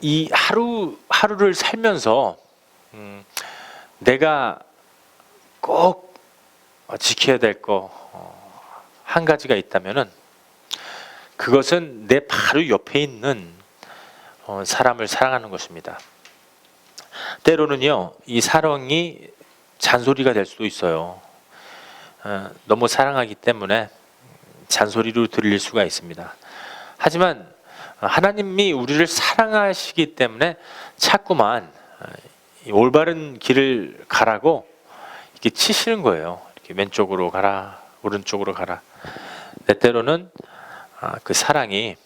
이 하루를 살면서 내가 꼭 지켜야 될 거 한 가지가 있다면은 그것은 내 바로 옆에 있는 사람을 사랑하는 것입니다. 때로는요, 이 사랑이 잔소리가 될 수도 있어요. 너무 사랑하기 때문에 잔소리로 들릴 수가 있습니다. 하지만 하나님이 우리를 사랑하시기 때문에 자꾸만 올바른 길을 가라고 이렇게 치시는 거예요. 이렇게 왼쪽으로 가라, 오른쪽으로 가라. 때때로는 그 사랑이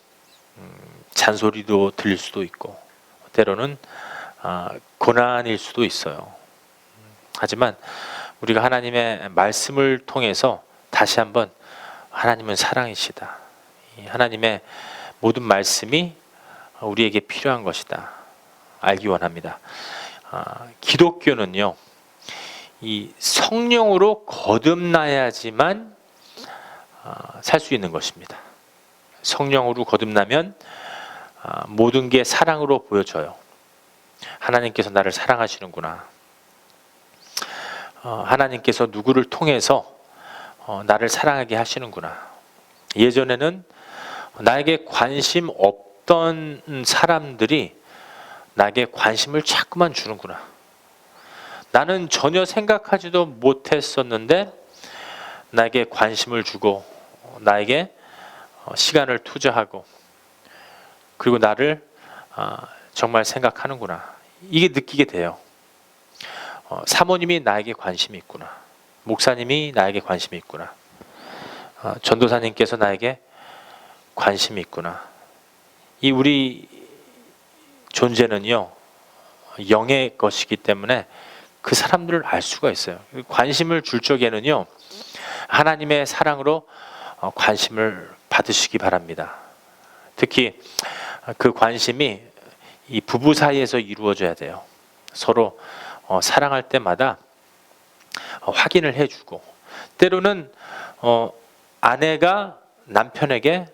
잔소리도 들릴 수도 있고, 때로는 고난일 수도 있어요. 하지만 우리가 하나님의 말씀을 통해서 다시 한번 하나님은 사랑이시다, 하나님의 모든 말씀이 우리에게 필요한 것이다 알기 원합니다. 기독교는요, 이 성령으로 거듭나야지만 살 수 있는 것입니다. 성령으로 거듭나면 모든 게 사랑으로 보여져요. 하나님께서 나를 사랑하시는구나. 하나님께서 누구를 통해서 나를 사랑하게 하시는구나. 예전에는 나에게 관심 없던 사람들이 나에게 관심을 자꾸만 주는구나. 나는 전혀 생각하지도 못했었는데 나에게 관심을 주고 나에게 시간을 투자하고 그리고 나를 정말 생각하는구나. 이게 느끼게 돼요. 사모님이 나에게 관심이 있구나. 목사님이 나에게 관심이 있구나. 전도사님께서 나에게 관심이 있구나. 이 우리 존재는요, 영의 것이기 때문에 그 사람들을 알 수가 있어요. 관심을 줄 적에는요, 하나님의 사랑으로 관심을 받으시기 바랍니다. 특히 그 관심이 이 부부 사이에서 이루어져야 돼요. 서로 사랑할 때마다 확인을 해주고, 때로는 아내가 남편에게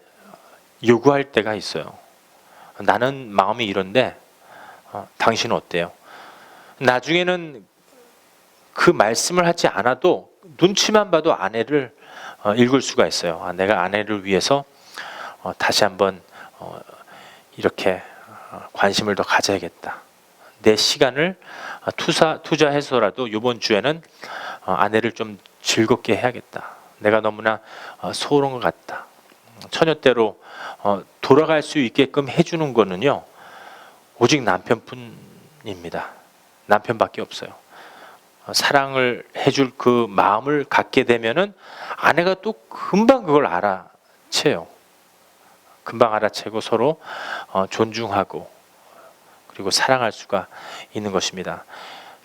요구할 때가 있어요. 나는 마음이 이런데 당신은 어때요? 나중에는 그 말씀을 하지 않아도 눈치만 봐도 아내를 읽을 수가 있어요. 내가 아내를 위해서 다시 한번 이렇게 관심을 더 가져야겠다. 내 시간을 투자해서라도 이번 주에는 아내를 좀 즐겁게 해야겠다. 내가 너무나 소홀한 것 같다. 처녀대로 돌아갈 수 있게끔 해주는 거는요, 오직 남편뿐입니다. 남편밖에 없어요. 사랑을 해줄 그 마음을 갖게 되면은 아내가 또 금방 그걸 알아채요. 금방 알아채고 서로 존중하고 그리고 사랑할 수가 있는 것입니다.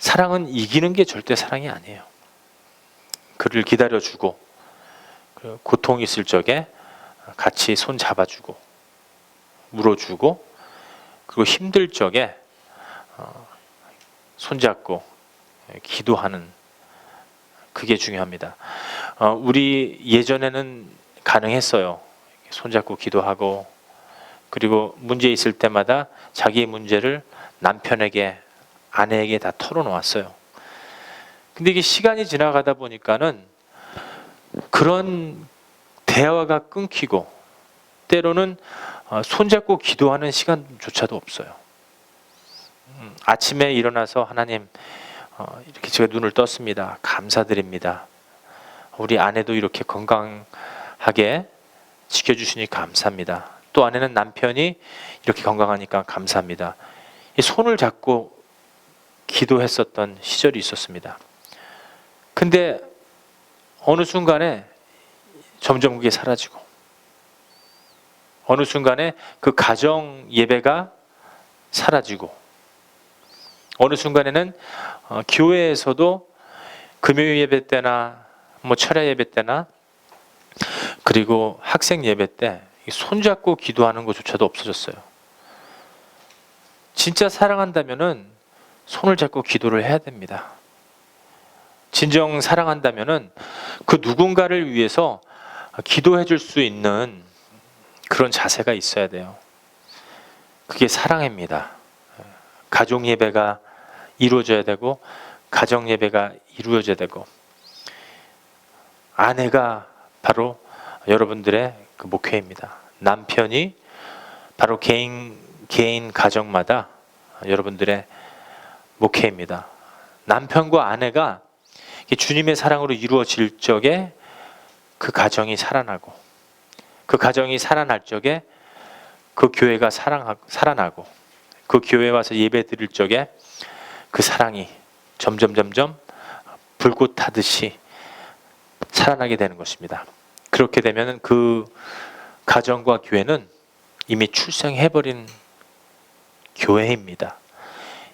사랑은 이기는 게 절대 사랑이 아니에요. 그를 기다려주고 고통이 있을 적에 같이 손 잡아주고 물어주고 그리고 힘들 적에 손잡고 기도하는, 그게 중요합니다. 우리 예전에는 가능했어요. 손잡고 기도하고 그리고 문제 있을 때마다 자기의 문제를 남편에게, 아내에게 다 털어놓았어요. 근데 이게 시간이 지나가다 보니까는 그런 대화가 끊기고 때로는 손잡고 기도하는 시간조차도 없어요. 아침에 일어나서 하나님, 이렇게 제가 눈을 떴습니다. 감사드립니다. 우리 아내도 이렇게 건강하게 지켜주시니 감사합니다. 또 아내는 남편이 이렇게 건강하니까 감사합니다. 손을 잡고 기도했었던 시절이 있었습니다. 근데 어느 순간에 점점 그게 사라지고 어느 순간에 그 가정 예배가 사라지고 어느 순간에는 교회에서도 금요일 예배 때나 철야 예배 때나 그리고 학생 예배 때 손잡고 기도하는 것조차도 없어졌어요. 진짜 사랑한다면은 손을 잡고 기도를 해야 됩니다. 진정 사랑한다면은 그 누군가를 위해서 기도해 줄 수 있는 그런 자세가 있어야 돼요. 그게 사랑입니다. 가족 예배가 이루어져야 되고 가정 예배가 이루어져야 되고, 아내가 바로 여러분들의 그 목회입니다. 남편이 바로 개인 가정마다 여러분들의 목회입니다. 남편과 아내가 주님의 사랑으로 이루어질 적에 그 가정이 살아나고, 그 가정이 살아날 적에 그 교회가 살아나고, 그 교회에 와서 예배 드릴 적에 그 사랑이 점점 불꽃 타듯이 살아나게 되는 것입니다. 그렇게 되면 그 가정과 교회는 이미 출생해버린 교회입니다.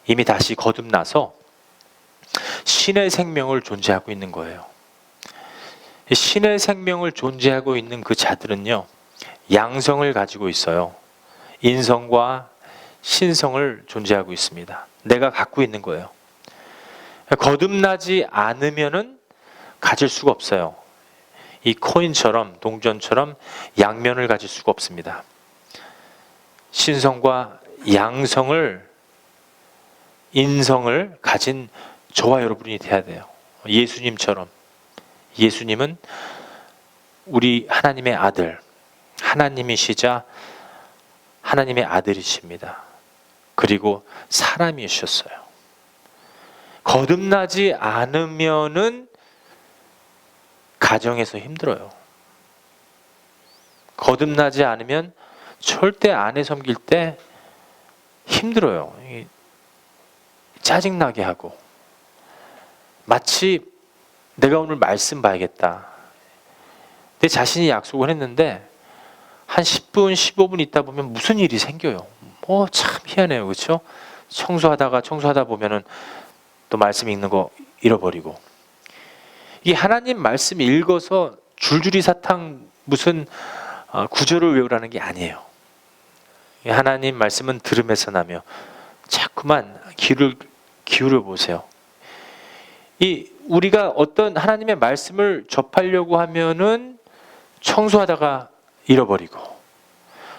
이미 다시 거듭나서 신의 생명을 존재하고 있는 거예요. 신의 생명을 존재하고 있는 그 자들은요, 양성을 가지고 있어요. 인성과 신성을 존재하고 있습니다. 내가 갖고 있는 거예요. 거듭나지 않으면은 가질 수가 없어요. 이 코인처럼, 동전처럼 양면을 가질 수가 없습니다. 신성과 양성을, 인성을 가진 저와 여러분이 돼야 돼요. 예수님처럼. 예수님은 우리 하나님의 아들, 하나님이시자 하나님의 아들이십니다. 그리고 사람이셨어요. 거듭나지 않으면은 가정에서 힘들어요. 거듭나지 않으면 절대 아내 섬길 때 힘들어요. 짜증나게 하고, 마치 내가 오늘 말씀 봐야겠다, 내 자신이 약속을 했는데 한 10분 15분 있다 보면 무슨 일이 생겨요. 참 희한해요. 그렇죠? 청소하다 보면은 또 말씀 읽는 거 잃어버리고, 이 하나님 말씀 읽어서 줄줄이 사탕 무슨 구절을 외우라는 게 아니에요. 하나님 말씀은 들음에서 나며, 자꾸만 귀를 기울여 보세요. 우리가 어떤 하나님의 말씀을 접하려고 하면은 청소하다가 잃어버리고,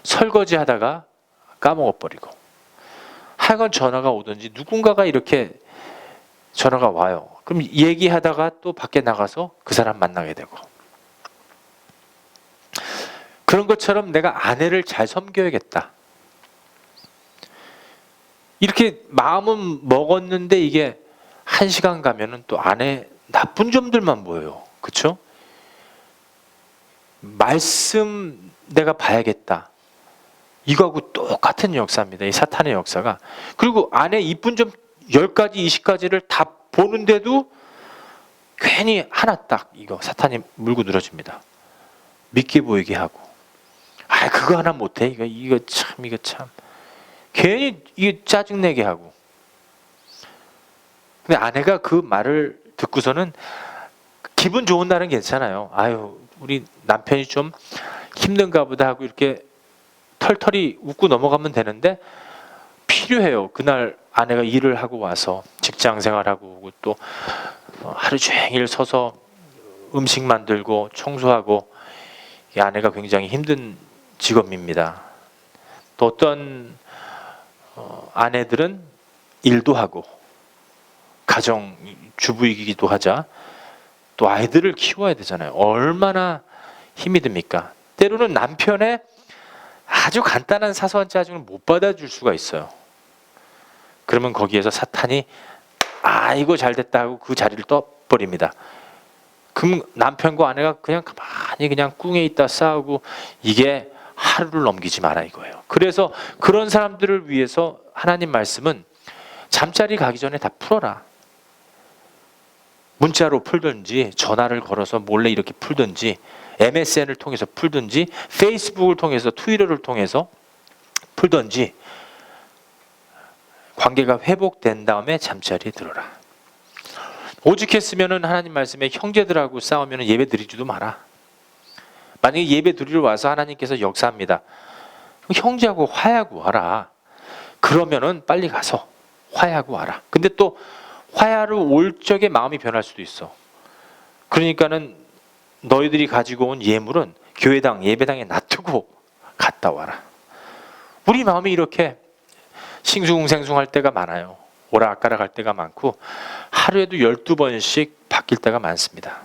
설거지하다가 까먹어버리고, 하여간 전화가 오든지 누군가가 이렇게 전화가 와요. 그럼 얘기하다가 또 밖에 나가서 그 사람 만나게 되고, 그런 것처럼 내가 아내를 잘 섬겨야겠다, 이렇게 마음은 먹었는데 이게 1시간 가면은 또 아내 나쁜 점들만 보여요. 그렇죠? 말씀 내가 봐야겠다, 이거하고 똑같은 역사입니다. 이 사탄의 역사가. 그리고 아내 이쁜 점 10가지 20가지를 다 보는데도 괜히 하나 딱 이거 사탄이 물고 늘어집니다. 믿게 보이게 하고, 그거 하나 못해, 이거 참 괜히 이게 짜증내게 하고. 근데 아내가 그 말을 듣고서는 기분 좋은 날은 괜찮아요. 우리 남편이 좀 힘든가 보다 하고 이렇게 털털이 웃고 넘어가면 되는데, 필요해요. 그날 아내가 일을 하고 와서 직장 생활하고 오고, 또 하루 종일 서서 음식 만들고 청소하고, 이 아내가 굉장히 힘든 직업입니다. 또 어떤 아내들은 일도 하고 가정 주부이기도 하자 또 아이들을 키워야 되잖아요. 얼마나 힘이 듭니까? 때로는 남편의 아주 간단한 사소한 짜증을 못 받아줄 수가 있어요. 그러면 거기에서 사탄이 이거 잘됐다 하고 그 자리를 떠버립니다. 그럼 남편과 아내가 그냥 가만히 그냥 꿍에 있다 싸우고, 이게 하루를 넘기지 마라 이거예요. 그래서 그런 사람들을 위해서 하나님 말씀은 잠자리 가기 전에 다 풀어라. 문자로 풀든지 전화를 걸어서 몰래 이렇게 풀든지, MSN을 통해서 풀든지, 페이스북을 통해서, 트위터를 통해서 풀든지, 관계가 회복된 다음에 잠자리에 들어라. 오직했으면 하나님 말씀에 형제들하고 싸우면 예배 드리지도 마라. 만약에 예배 드리러 와서 하나님께서 역사합니다, 형제하고 화해하고 와라. 그러면은 빨리 가서 화해하고 와라. 근데 또 화해하러 올 적에 마음이 변할 수도 있어. 그러니까는 너희들이 가지고 온 예물은 교회당 예배당에 놔두고 갔다 와라. 우리 마음이 이렇게 싱숭생숭할 때가 많아요. 오락가락할 때가 많고 하루에도 12번씩 바뀔 때가 많습니다.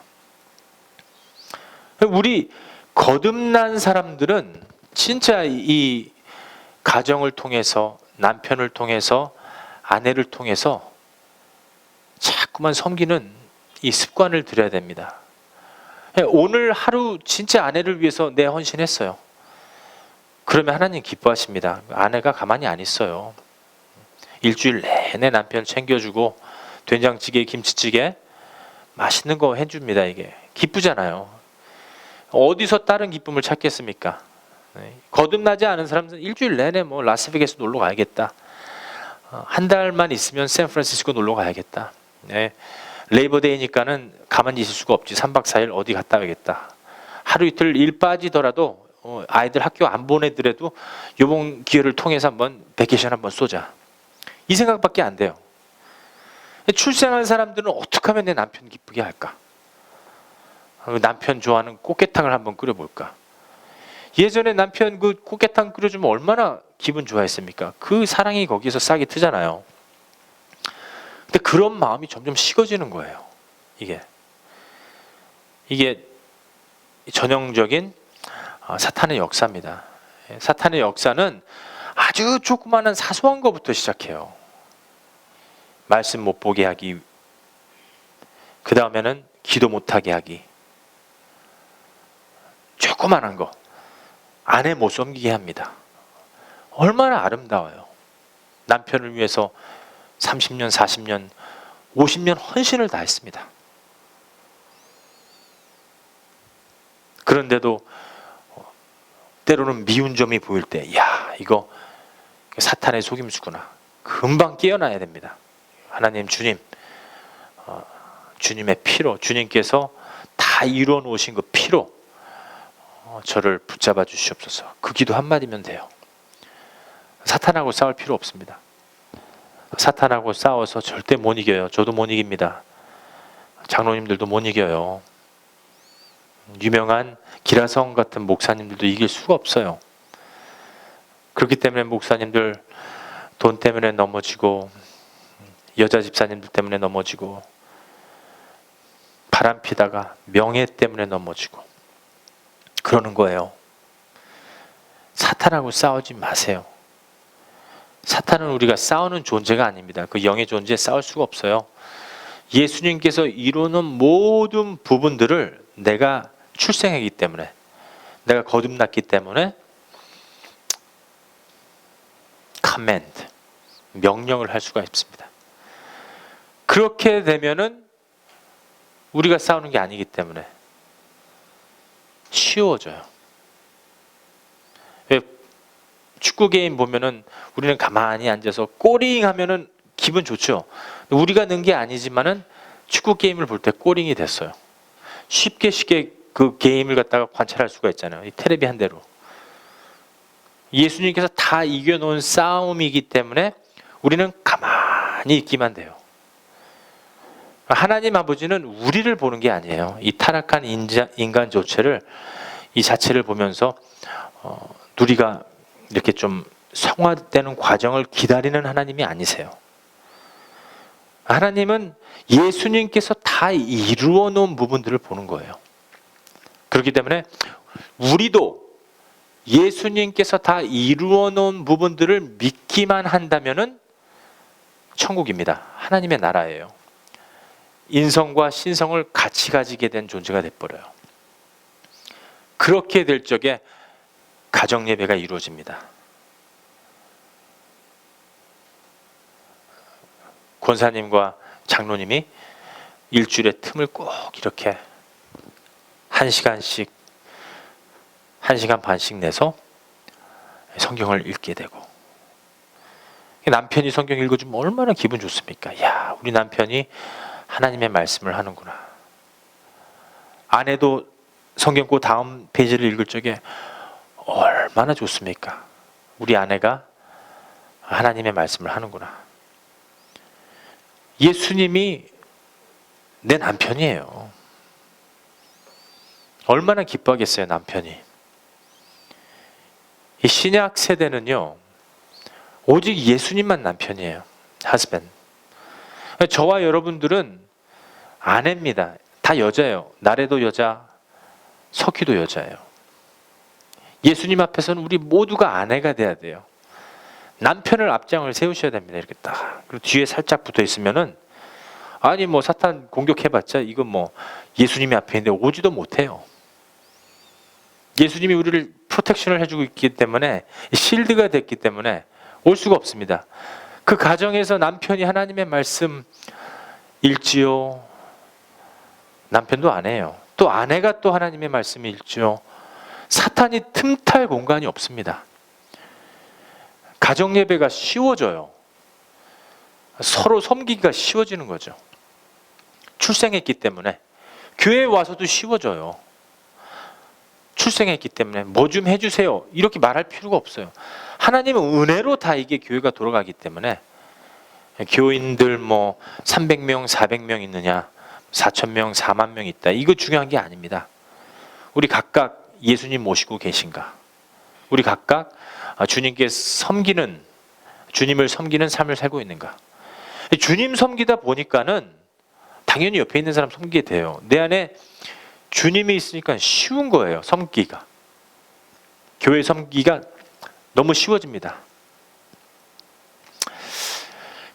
우리 거듭난 사람들은 진짜 이 가정을 통해서, 남편을 통해서, 아내를 통해서 자꾸만 섬기는 이 습관을 들여야 됩니다. 오늘 하루 진짜 아내를 위해서 내 헌신했어요. 그러면 하나님 기뻐하십니다. 아내가 가만히 안 있어요. 일주일 내내 남편 챙겨주고 된장찌개, 김치찌개 맛있는 거 해줍니다. 이게 기쁘잖아요. 어디서 다른 기쁨을 찾겠습니까? 거듭나지 않은 사람들은 일주일 내내 뭐 라스베가스 놀러 가야겠다. 한 달만 있으면 샌프란시스코 놀러 가야겠다. 레이버데이니까는 가만히 있을 수가 없지. 3박 4일 어디 갔다 와야겠다. 하루 이틀 일 빠지더라도 아이들 학교 안 보내더라도 이번 기회를 통해서 한번 베케이션 한번 쏘자. 이 생각밖에 안 돼요. 출생한 사람들은 어떻게 하면 내 남편 기쁘게 할까? 남편 좋아하는 꽃게탕을 한번 끓여볼까? 예전에 남편 그 꽃게탕 끓여주면 얼마나 기분 좋아했습니까? 그 사랑이 거기서 싹이 트잖아요. 근데 그런 마음이 점점 식어지는 거예요. 이게 전형적인 사탄의 역사입니다. 사탄의 역사는 아주 조그마한 사소한 것부터 시작해요. 말씀 못 보게 하기, 그 다음에는 기도 못하게 하기, 조그마한 거, 아내 못 섬기게 합니다. 얼마나 아름다워요. 남편을 위해서 30년, 40년, 50년 헌신을 다했습니다. 그런데도 때로는 미운 점이 보일 때, 야, 이거 사탄의 속임수구나. 금방 깨어나야 됩니다. 하나님, 주님, 주님의 피로, 주님께서 다 이루어 놓으신 그 피로 저를 붙잡아 주시옵소서. 그 기도 한마디면 돼요. 사탄하고 싸울 필요 없습니다. 사탄하고 싸워서 절대 못 이겨요. 저도 못 이깁니다. 장로님들도 못 이겨요. 유명한 기라성 같은 목사님들도 이길 수가 없어요. 그렇기 때문에 목사님들 돈 때문에 넘어지고, 여자 집사님들 때문에 넘어지고, 바람 피다가 명예 때문에 넘어지고 그러는 거예요. 사탄하고 싸우지 마세요. 사탄은 우리가 싸우는 존재가 아닙니다. 그 영의 존재에 싸울 수가 없어요. 예수님께서 이루는 모든 부분들을 내가 출생했기 때문에, 내가 거듭났기 때문에 command, 명령을 할 수가 있습니다. 그렇게 되면은 우리가 싸우는 게 아니기 때문에 쉬워져요. 축구 게임 보면은 우리는 가만히 앉아서 꼬링 하면은 기분 좋죠. 우리가 는 게 아니지만은 축구 게임을 볼 때 꼬링이 됐어요. 쉽게 그 게임을 갖다가 관찰할 수가 있잖아요. 이 텔레비 한 대로. 예수님께서 다 이겨놓은 싸움이기 때문에 우리는 가만히 있기만 돼요. 하나님 아버지는 우리를 보는 게 아니에요. 이 타락한 인간 조체를, 이 자체를 보면서 우리가 이렇게 좀 성화되는 과정을 기다리는 하나님이 아니세요. 하나님은 예수님께서 다 이루어 놓은 부분들을 보는 거예요. 그렇기 때문에 우리도 예수님께서 다 이루어 놓은 부분들을 믿기만 한다면은 천국입니다. 하나님의 나라예요. 인성과 신성을 같이 가지게 된 존재가 돼버려요. 그렇게 될 적에 가정 예배가 이루어집니다. 권사님과 장로님이 일주일에 틈을 꼭 이렇게 1시간씩, 1시간 반씩 내서 성경을 읽게 되고, 남편이 성경 읽어주면 얼마나 기분 좋습니까? 야, 우리 남편이 하나님의 말씀을 하는구나. 아내도 성경 그 다음 페이지를 읽을 적에 얼마나 좋습니까? 우리 아내가 하나님의 말씀을 하는구나. 예수님이 내 남편이에요. 얼마나 기뻐하겠어요, 남편이. 이 신약 세대는요, 오직 예수님만 남편이에요. husband. 저와 여러분들은 아내입니다. 다 여자예요. 나래도 여자, 석희도 여자예요. 예수님 앞에서는 우리 모두가 아내가 돼야 돼요. 남편을 앞장을 세우셔야 됩니다. 이렇게 딱. 그리고 뒤에 살짝 붙어 있으면은 아니 뭐 사탄 공격해봤자 이건 뭐 예수님이 앞에 있는데 오지도 못해요. 예수님이 우리를 프로텍션을 해주고 있기 때문에 실드가 됐기 때문에 올 수가 없습니다. 그 가정에서 남편이 하나님의 말씀 읽지요. 남편도 안 해요. 또 아내가 또 하나님의 말씀을 읽지요. 사탄이 틈탈 공간이 없습니다. 가정 예배가 쉬워져요. 서로 섬기기가 쉬워지는 거죠. 출생했기 때문에 교회에 와서도 쉬워져요. 출생했기 때문에 뭐 좀 해주세요 이렇게 말할 필요가 없어요. 하나님은 은혜로 다 이게 교회가 돌아가기 때문에 교인들 뭐 300명 400명 있느냐 4,000명 4만 명 있다 이거 중요한 게 아닙니다. 우리 각각 예수님 모시고 계신가, 우리 각각 주님께 섬기는, 주님을 섬기는 삶을 살고 있는가. 주님 섬기다 보니까는 당연히 옆에 있는 사람 섬기게 돼요. 내 안에 주님이 있으니까 쉬운 거예요. 섬기기가. 교회 섬기기가 너무 쉬워집니다.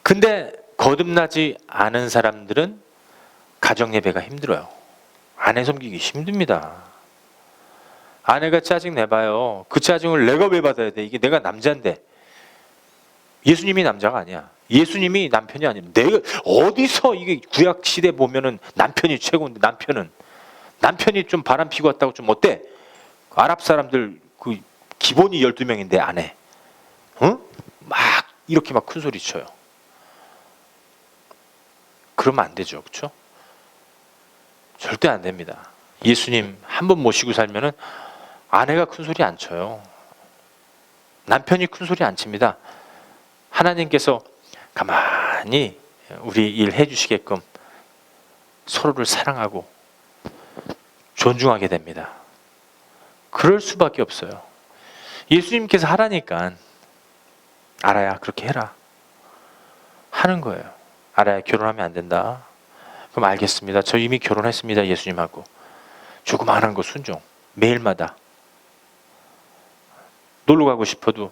근데 거듭나지 않은 사람들은 가정 예배가 힘들어요. 아내 섬기기 힘듭니다. 아내가 짜증 내봐요. 그 짜증을 내가 왜 받아야 돼? 이게 내가 남자인데. 예수님이 남자가 아니야. 예수님이 남편이 아니야. 내가 어디서 이게 구약 시대 보면은 남편이 최고인데 남편이 좀 바람 피고 왔다고 좀 어때? 아랍 사람들 그 기본이 12명인데 아내. 응? 막 이렇게 막 큰 소리 쳐요. 그러면 안 되죠. 그렇죠? 절대 안 됩니다. 예수님 한 번 모시고 살면은 아내가 큰 소리 안 쳐요. 남편이 큰 소리 안 칩니다. 하나님께서 가만히 우리 일 해주시게끔 서로를 사랑하고 존중하게 됩니다. 그럴 수밖에 없어요. 예수님께서 하라니까 알아야 그렇게 해라 하는 거예요. 알아야 결혼하면 안 된다. 그럼 알겠습니다. 저 이미 결혼했습니다. 예수님하고. 조그마한 거 순종. 매일마다. 놀러 가고 싶어도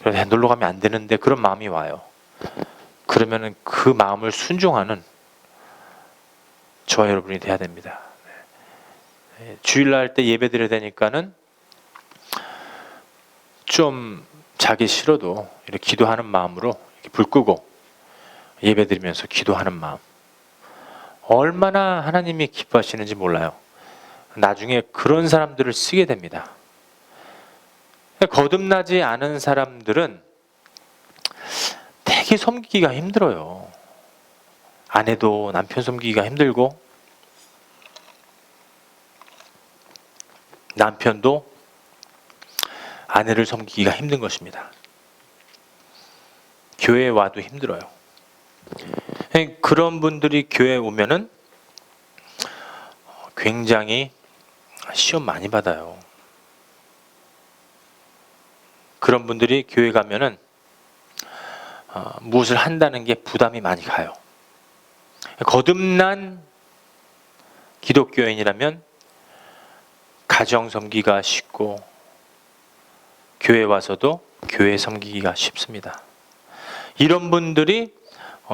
그래 놀러 가면 안 되는데 그런 마음이 와요. 그러면은 그 마음을 순종하는 저와 여러분이 돼야 됩니다. 주일날 할 때 예배 드려야 되니까는 좀 자기 싫어도 이렇게 기도하는 마음으로 이렇게 불 끄고 예배 드리면서 기도하는 마음. 얼마나 하나님이 기뻐하시는지 몰라요. 나중에 그런 사람들을 쓰게 됩니다. 거듭나지 않은 사람들은 되게 섬기기가 힘들어요. 아내도 남편 섬기기가 힘들고 남편도 아내를 섬기기가 힘든 것입니다. 교회에 와도 힘들어요. 그런 분들이 교회에 오면은 굉장히 시험 많이 받아요. 그런 분들이 교회 가면은 무엇을 한다는 게 부담이 많이 가요. 거듭난 기독교인이라면 가정 섬기기가 쉽고 교회 와서도 교회 섬기기가 쉽습니다. 이런 분들이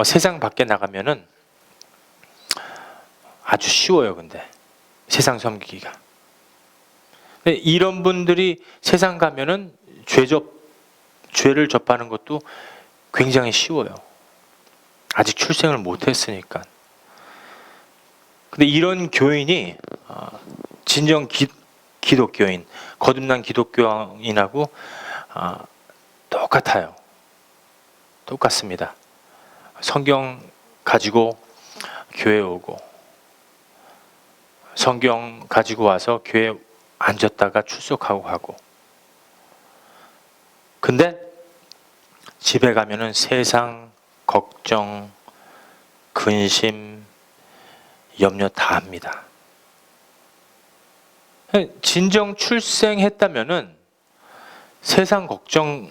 세상 밖에 나가면은 아주 쉬워요. 근데 세상 섬기기가. 근데 이런 분들이 세상 가면은 죄를 접하는 것도 굉장히 쉬워요. 아직 출생을 못했으니까. 근데 이런 교인이 진정 기독교인, 거듭난 기독교인하고 똑같아요. 똑같습니다. 성경 가지고 교회 오고 성경 가지고 와서 교회 앉았다가 출석하고 가고. 근데 집에 가면은 세상 걱정, 근심, 염려 다 합니다. 진정 출생했다면은 세상 걱정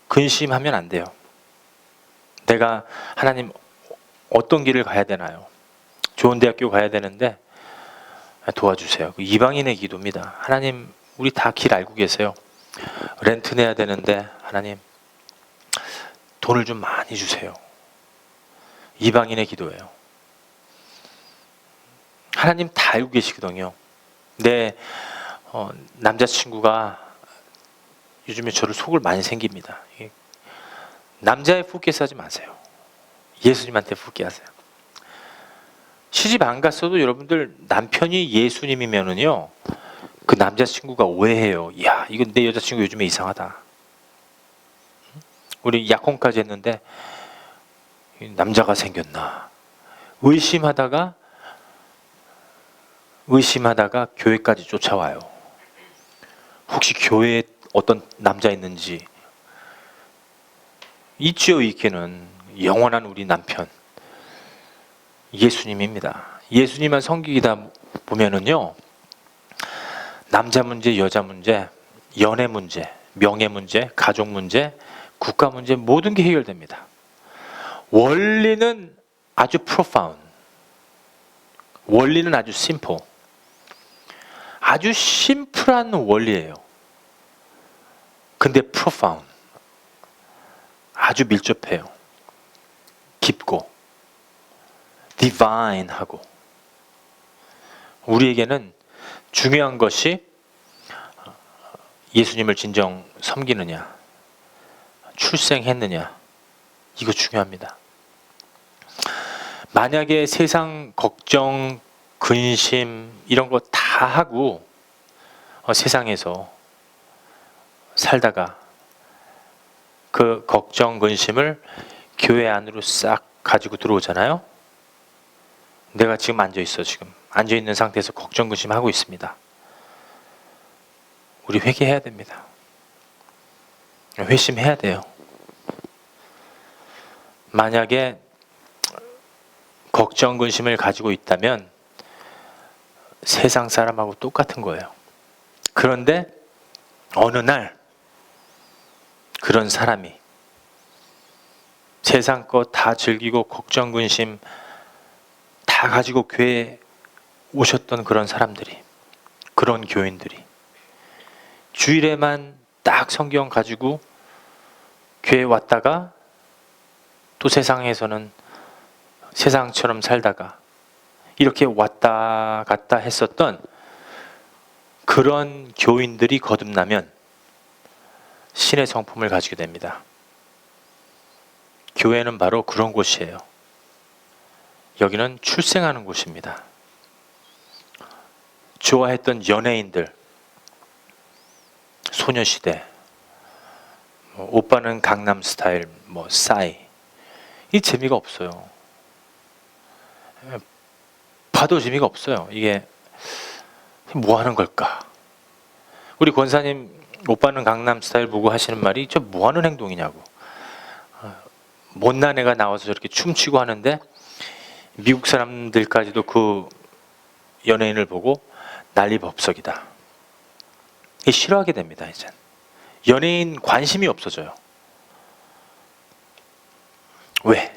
근심하면 안 돼요. 내가 하나님 어떤 길을 가야 되나요? 좋은 대학교 가야 되는데 도와주세요. 이방인의 기도입니다. 하나님, 우리 다 길 알고 계세요. 렌트 내야 되는데 하나님 돈을 좀 많이 주세요. 이방인의 기도예요. 하나님 다 알고 계시거든요. 내 남자친구가 요즘에 저를 속을 많이 생깁니다. 남자의 푸켓 하지 마세요. 예수님한테 푸켓 하세요. 시집 안 갔어도 여러분들 남편이 예수님이면은요, 그 남자친구가 오해해요. 야, 이건 내 여자친구 요즘에 이상하다. 우리 약혼까지 했는데 남자가 생겼나 의심하다가 교회까지 쫓아와요. 혹시 교회에 어떤 남자 있는지. 있지요, 있기는. 영원한 우리 남편 예수님입니다. 예수님만 섬기다 보면은요, 남자 문제, 여자 문제, 연애 문제, 명예 문제, 가족 문제, 국가 문제, 모든 게 해결됩니다. 원리는 아주 profound, 원리는 아주 simple, 아주 심플한 원리예요. 근데 profound, 아주 밀접해요. 깊고 divine하고. 우리에게는 중요한 것이 예수님을 진정 섬기느냐, 출생했느냐, 이거 중요합니다. 만약에 세상 걱정, 근심 이런 거 다 하고 세상에서 살다가 그 걱정, 근심을 교회 안으로 싹 가지고 들어오잖아요. 내가 지금 지금 앉아있는 상태에서 걱정, 근심하고 있습니다. 우리 회개해야 됩니다. 회심해야 돼요. 만약에 걱정, 근심을 가지고 있다면 세상 사람하고 똑같은 거예요. 그런데 어느 날 그런 사람이 세상 거 다 즐기고 걱정, 근심 다 가지고 교회에 오셨던 그런 사람들이, 그런 교인들이 주일에만 딱 성경 가지고 교회 왔다가 또 세상에서는 세상처럼 살다가 이렇게 왔다 갔다 했었던 그런 교인들이 거듭나면 신의 성품을 가지게 됩니다. 교회는 바로 그런 곳이에요. 여기는 출생하는 곳입니다. 좋아했던 연예인들, 소녀시대, 오빠는 강남스타일, 싸이, 이 재미가 없어요. 봐도 재미가 없어요. 이게 뭐 하는 걸까? 우리 권사님 오빠는 강남스타일 보고 하시는 말이 저 뭐 하는 행동이냐고. 못난 애가 나와서 저렇게 춤추고 하는데 미국 사람들까지도 그 연예인을 보고 난리법석이다. 싫어하게 됩니다. 이제 연예인 관심이 없어져요. 왜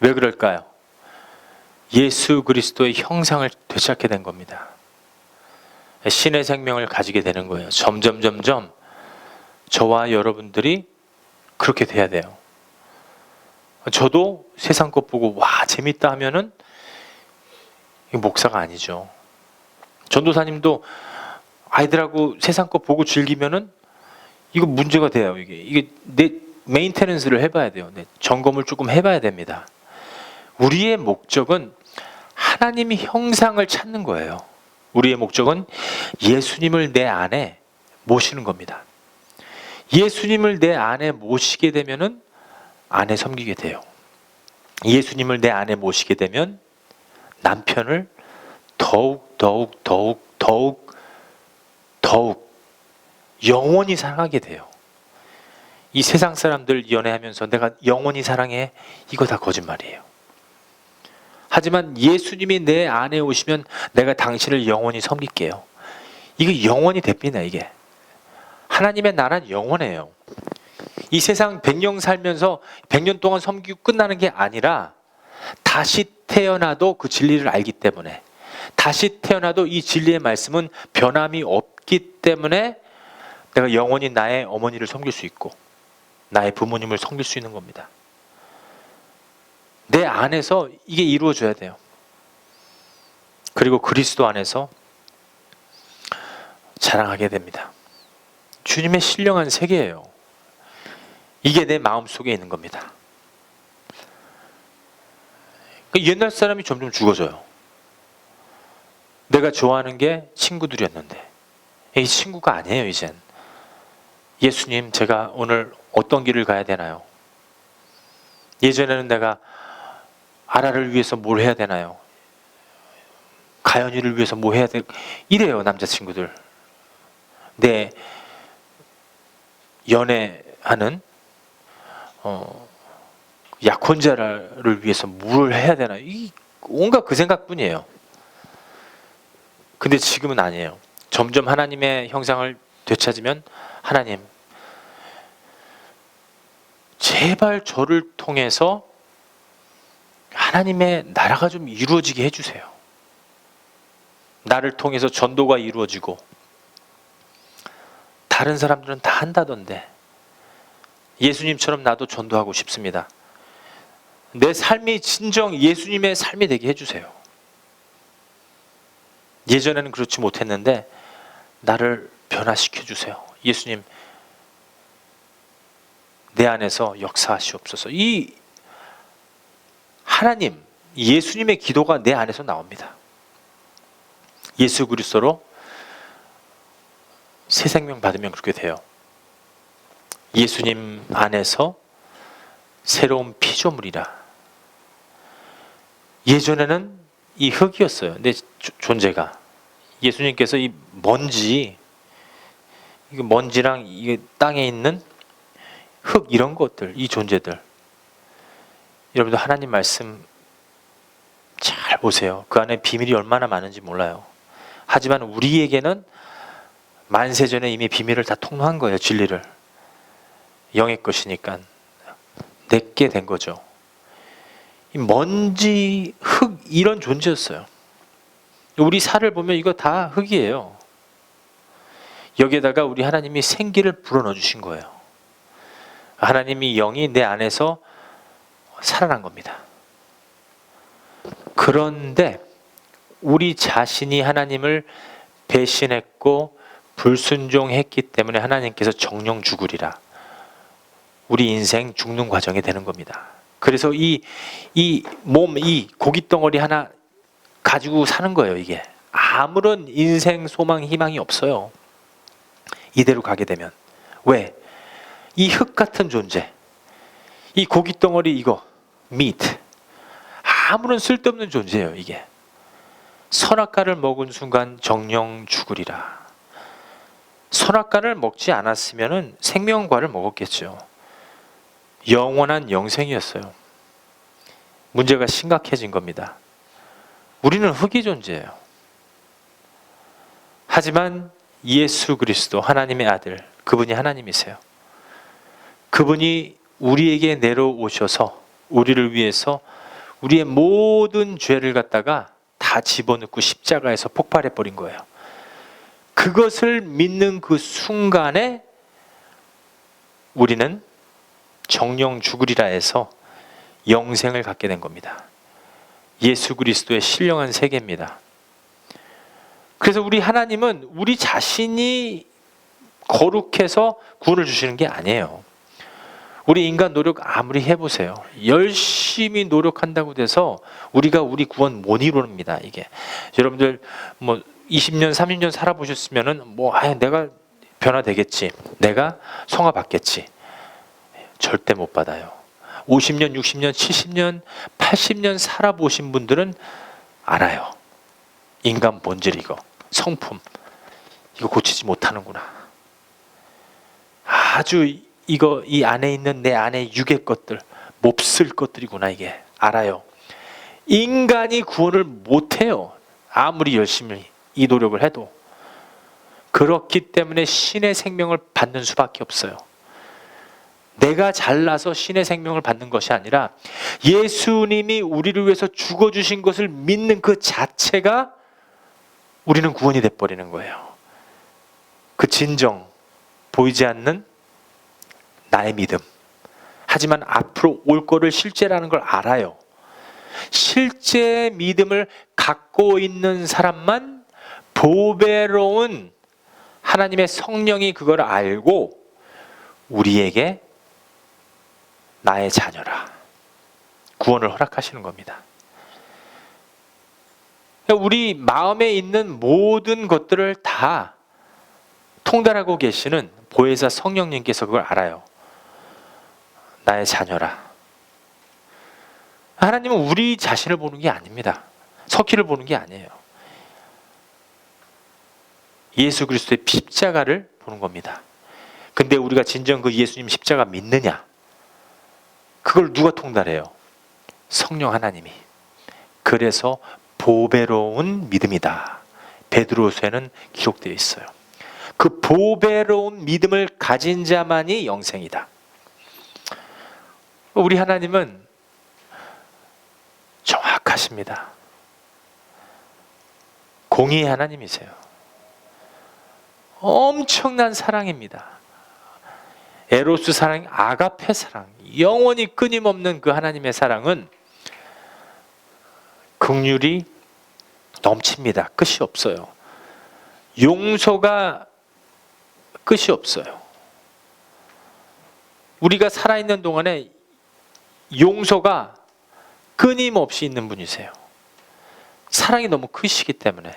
그럴까요? 예수 그리스도의 형상을 되찾게 된 겁니다. 신의 생명을 가지게 되는 거예요. 점점 저와 여러분들이 그렇게 돼야 돼요. 저도 세상 것 보고 와 재밌다 하면은 이거 목사가 아니죠. 전도사님도 아이들하고 세상 것 보고 즐기면은 이거 문제가 돼요. 이게 내 메인테넌스를 해봐야 돼요. 점검을 조금 해봐야 됩니다. 우리의 목적은 하나님의 형상을 찾는 거예요. 우리의 목적은 예수님을 내 안에 모시는 겁니다. 예수님을 내 안에 모시게 되면은 아내 섬기게 돼요. 예수님을 내 안에 모시게 되면 남편을 더욱 영원히 사랑하게 돼요. 이 세상 사람들 연애하면서 내가 영원히 사랑해, 이거 다 거짓말이에요. 하지만 예수님이 내 안에 오시면 내가 당신을 영원히 섬길게요. 이게 영원히 됩니다. 이게 하나님의 나라는 영원해요. 이 세상 100년 살면서 100년 동안 섬기고 끝나는 게 아니라 다시 태어나도 그 진리를 알기 때문에, 다시 태어나도 이 진리의 말씀은 변함이 없기 때문에 내가 영원히 나의 어머니를 섬길 수 있고 나의 부모님을 섬길 수 있는 겁니다. 내 안에서 이게 이루어져야 돼요. 그리고 그리스도 안에서 자랑하게 됩니다. 주님의 신령한 세계예요. 이게 내 마음속에 있는 겁니다. 옛날 사람이 점점 죽어져요. 내가 좋아하는 게 친구들이었는데 이 친구가 아니에요. 이젠 예수님, 제가 오늘 어떤 길을 가야 되나요? 예전에는 내가 아라를 위해서 뭘 해야 되나요? 가연이를 위해서 뭐 해야 돼? 이래요. 남자친구들. 내 연애하는 약혼자를 위해서 뭘 해야 되나? 이 온갖 그 생각뿐이에요. 근데 지금은 아니에요. 점점 하나님의 형상을 되찾으면, 하나님, 제발 저를 통해서 하나님의 나라가 좀 이루어지게 해주세요. 나를 통해서 전도가 이루어지고, 다른 사람들은 다 한다던데 예수님처럼 나도 전도하고 싶습니다. 내 삶이 진정 예수님의 삶이 되게 해주세요. 예전에는 그렇지 못했는데 나를 변화시켜 주세요. 예수님, 내 안에서 역사하시옵소서. 이 하나님, 예수님의 기도가 내 안에서 나옵니다. 예수 그리스도로 새 생명 받으면 그렇게 돼요. 예수님 안에서 새로운 피조물이라. 예전에는 이 흙이었어요. 내 존재가. 예수님께서 이 먼지, 이거 먼지랑 이 땅에 있는 흙, 이런 것들, 이 존재들. 여러분들 하나님 말씀 잘 보세요. 그 안에 비밀이 얼마나 많은지 몰라요. 하지만 우리에게는 만세전에 이미 비밀을 다 통로한 거예요. 진리를. 영의 것이니까 내게 된 거죠. 이 먼지, 흙, 이런 존재였어요. 우리 살을 보면 이거 다 흙이에요. 여기에다가 우리 하나님이 생기를 불어넣어 주신 거예요. 하나님이 영이 내 안에서 살아난 겁니다. 그런데 우리 자신이 하나님을 배신했고 불순종했기 때문에 하나님께서 정령 죽으리라. 우리 인생 죽는 과정이 되는 겁니다. 그래서 이 몸, 이 고깃덩어리 하나 가지고 사는 거예요. 이게 아무런 인생 소망 희망이 없어요. 이대로 가게 되면. 왜? 이 흙 같은 존재, 이 고깃덩어리, 이거 meat, 아무런 쓸데없는 존재예요. 이게 선악과를 먹은 순간 정령 죽으리라. 선악과를 먹지 않았으면 생명과를 먹었겠죠. 영원한 영생이었어요. 문제가 심각해진 겁니다. 우리는 흙이 존재예요. 하지만 예수 그리스도, 하나님의 아들, 그분이 하나님이세요. 그분이 우리에게 내려오셔서 우리를 위해서 우리의 모든 죄를 갖다가 다 집어넣고 십자가에서 폭발해 버린 거예요. 그것을 믿는 그 순간에 우리는 정령 죽으리라 해서 영생을 갖게 된 겁니다. 예수 그리스도의 신령한 세계입니다. 그래서 우리 하나님은 우리 자신이 거룩해서 구원을 주시는 게 아니에요. 우리 인간 노력 아무리 해보세요. 열심히 노력한다고 돼서 우리가 우리 구원 못 이룹니다. 이게 여러분들 뭐 20년 30년 살아보셨으면은 내가 변화되겠지, 내가 성화 받겠지. 절대 못 받아요. 50년 60년 70년 80년 살아보신 분들은 알아요. 인간 본질, 이거 성품, 이거 고치지 못하는구나. 아주 이거 이 안에 있는 내 안에 육의 것들, 몹쓸 것들이구나. 이게 알아요. 인간이 구원을 못해요. 아무리 열심히 이 노력을 해도. 그렇기 때문에 신의 생명을 받는 수밖에 없어요. 내가 잘나서 신의 생명을 받는 것이 아니라 예수님이 우리를 위해서 죽어주신 것을 믿는 그 자체가 우리는 구원이 돼버리는 거예요. 그 진정, 보이지 않는 나의 믿음. 하지만 앞으로 올 거를 실제라는 걸 알아요. 실제 믿음을 갖고 있는 사람만 보배로운 하나님의 성령이 그걸 알고 우리에게 나의 자녀라, 구원을 허락하시는 겁니다. 우리 마음에 있는 모든 것들을 다 통달하고 계시는 보혜사 성령님께서 그걸 알아요. 나의 자녀라. 하나님은 우리 자신을 보는 게 아닙니다. 석희를 보는 게 아니에요. 예수 그리스도의 십자가를 보는 겁니다. 근데 우리가 진정 그 예수님 십자가 믿느냐? 그걸 누가 통달해요? 성령 하나님이. 그래서 보배로운 믿음이다. 베드로서에는 기록되어 있어요. 그 보배로운 믿음을 가진 자만이 영생이다. 우리 하나님은 정확하십니다. 공의의 하나님이세요. 엄청난 사랑입니다. 에로스 사랑, 아가페 사랑, 영원히 끊임없는 그 하나님의 사랑은 긍휼이 넘칩니다. 끝이 없어요. 용서가 끝이 없어요. 우리가 살아있는 동안에 용서가 끊임없이 있는 분이세요. 사랑이 너무 크시기 때문에.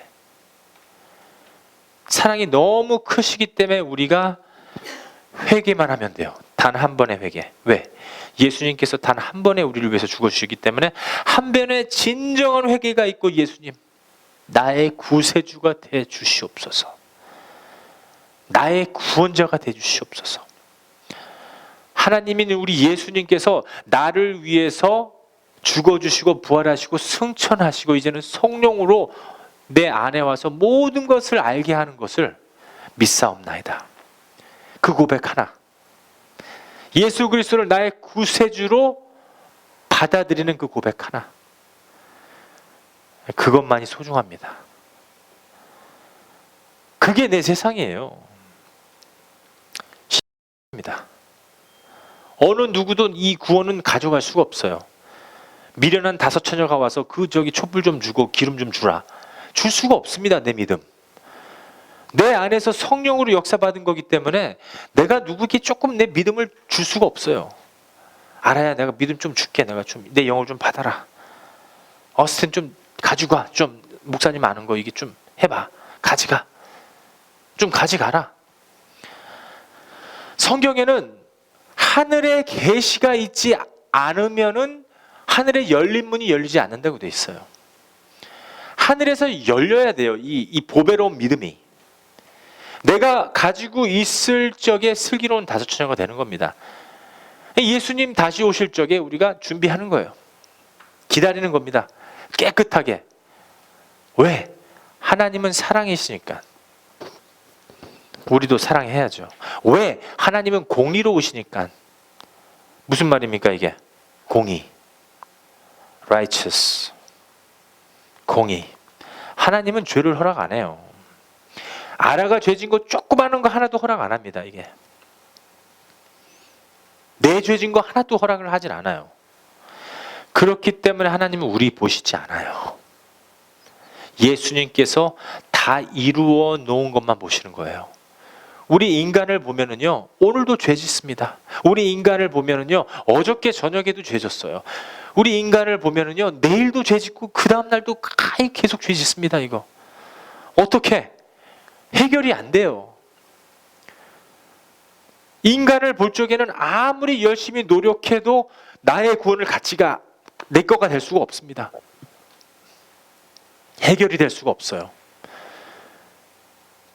사랑이 너무 크시기 때문에 우리가 회개만 하면 돼요. 단 한 번의 회개. 왜? 예수님께서 단 한 번에 우리를 위해서 죽어주시기 때문에 한 번의 진정한 회개가 있고, 예수님 나의 구세주가 되 주시옵소서. 나의 구원자가 되 주시옵소서. 하나님인 우리 예수님께서 나를 위해서 죽어주시고 부활하시고 승천하시고 이제는 성령으로 내 안에 와서 모든 것을 알게 하는 것을 믿사옵나이다. 그 고백 하나, 예수 그리스도를 나의 구세주로 받아들이는 그 고백 하나, 그것만이 소중합니다. 그게 내 세상이에요. 입니다. 어느 누구도 이 구원은 가져갈 수가 없어요. 미련한 5처녀가 와서 촛불 좀 주고 기름 좀 주라. 줄 수가 없습니다. 내 믿음. 내 안에서 성령으로 역사받은 거기 때문에 내가 누구에게 조금 내 믿음을 줄 수가 없어요. 알아야 내가 믿음 좀 줄게. 내가 좀 내 영을 좀 받아라. 어스틴 좀 가지고 와. 좀 목사님 아는 거 이게 좀 해봐. 가져가. 좀 가져가라. 성경에는 하늘의 계시가 있지 않으면은 하늘의 열린 문이 열리지 않는다고 돼 있어요. 하늘에서 열려야 돼요. 이 보배로운 믿음이. 내가 가지고 있을 적에 슬기로운 5처녀가 되는 겁니다. 예수님 다시 오실 적에 우리가 준비하는 거예요. 기다리는 겁니다. 깨끗하게. 왜? 하나님은 사랑이시니까. 우리도 사랑해야죠. 왜? 하나님은 공의로우시니까. 무슨 말입니까 이게? 공의. righteous. 공의. 하나님은 죄를 허락 안 해요. 아라가 죄진 거 조그마한 거 하나도 허락 안 합니다. 이게 내 죄진 거 하나도 허락을 하질 않아요. 그렇기 때문에 하나님은 우리 보시지 않아요. 예수님께서 다 이루어 놓은 것만 보시는 거예요. 우리 인간을 보면은요, 오늘도 죄 짓습니다. 우리 인간을 보면은요, 어저께 저녁에도 죄 졌어요. 우리 인간을 보면은요, 내일도 죄 짓고 그 다음 날도 계속 죄 짓습니다. 이거 어떻게 해결이 안 돼요. 인간을 볼 적에는 아무리 열심히 노력해도 나의 구원을 가치가 내 거가 될 수가 없습니다. 해결이 될 수가 없어요.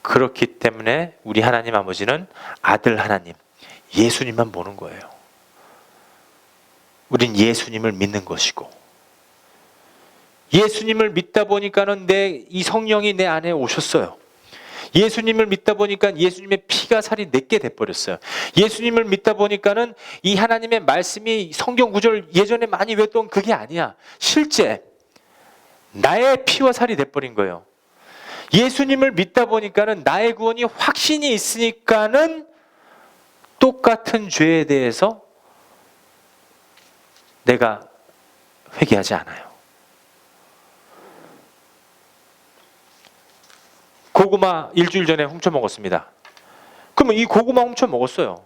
그렇기 때문에 우리 하나님 아버지는 아들 하나님, 예수님만 보는 거예요. 우린 예수님을 믿는 것이고, 예수님을 믿다 보니까는 이 성령이 내 안에 오셨어요. 예수님을 믿다 보니까 예수님의 피가 살이 내게 돼버렸어요. 예수님을 믿다 보니까는 이 하나님의 말씀이 성경 구절 예전에 많이 외웠던 그게 아니야. 실제 나의 피와 살이 돼버린 거예요. 예수님을 믿다 보니까는 나의 구원이 확신이 있으니까는 똑같은 죄에 대해서 내가 회개하지 않아요. 고구마 일주일 전에 훔쳐 먹었습니다. 그러면 이 고구마 훔쳐 먹었어요.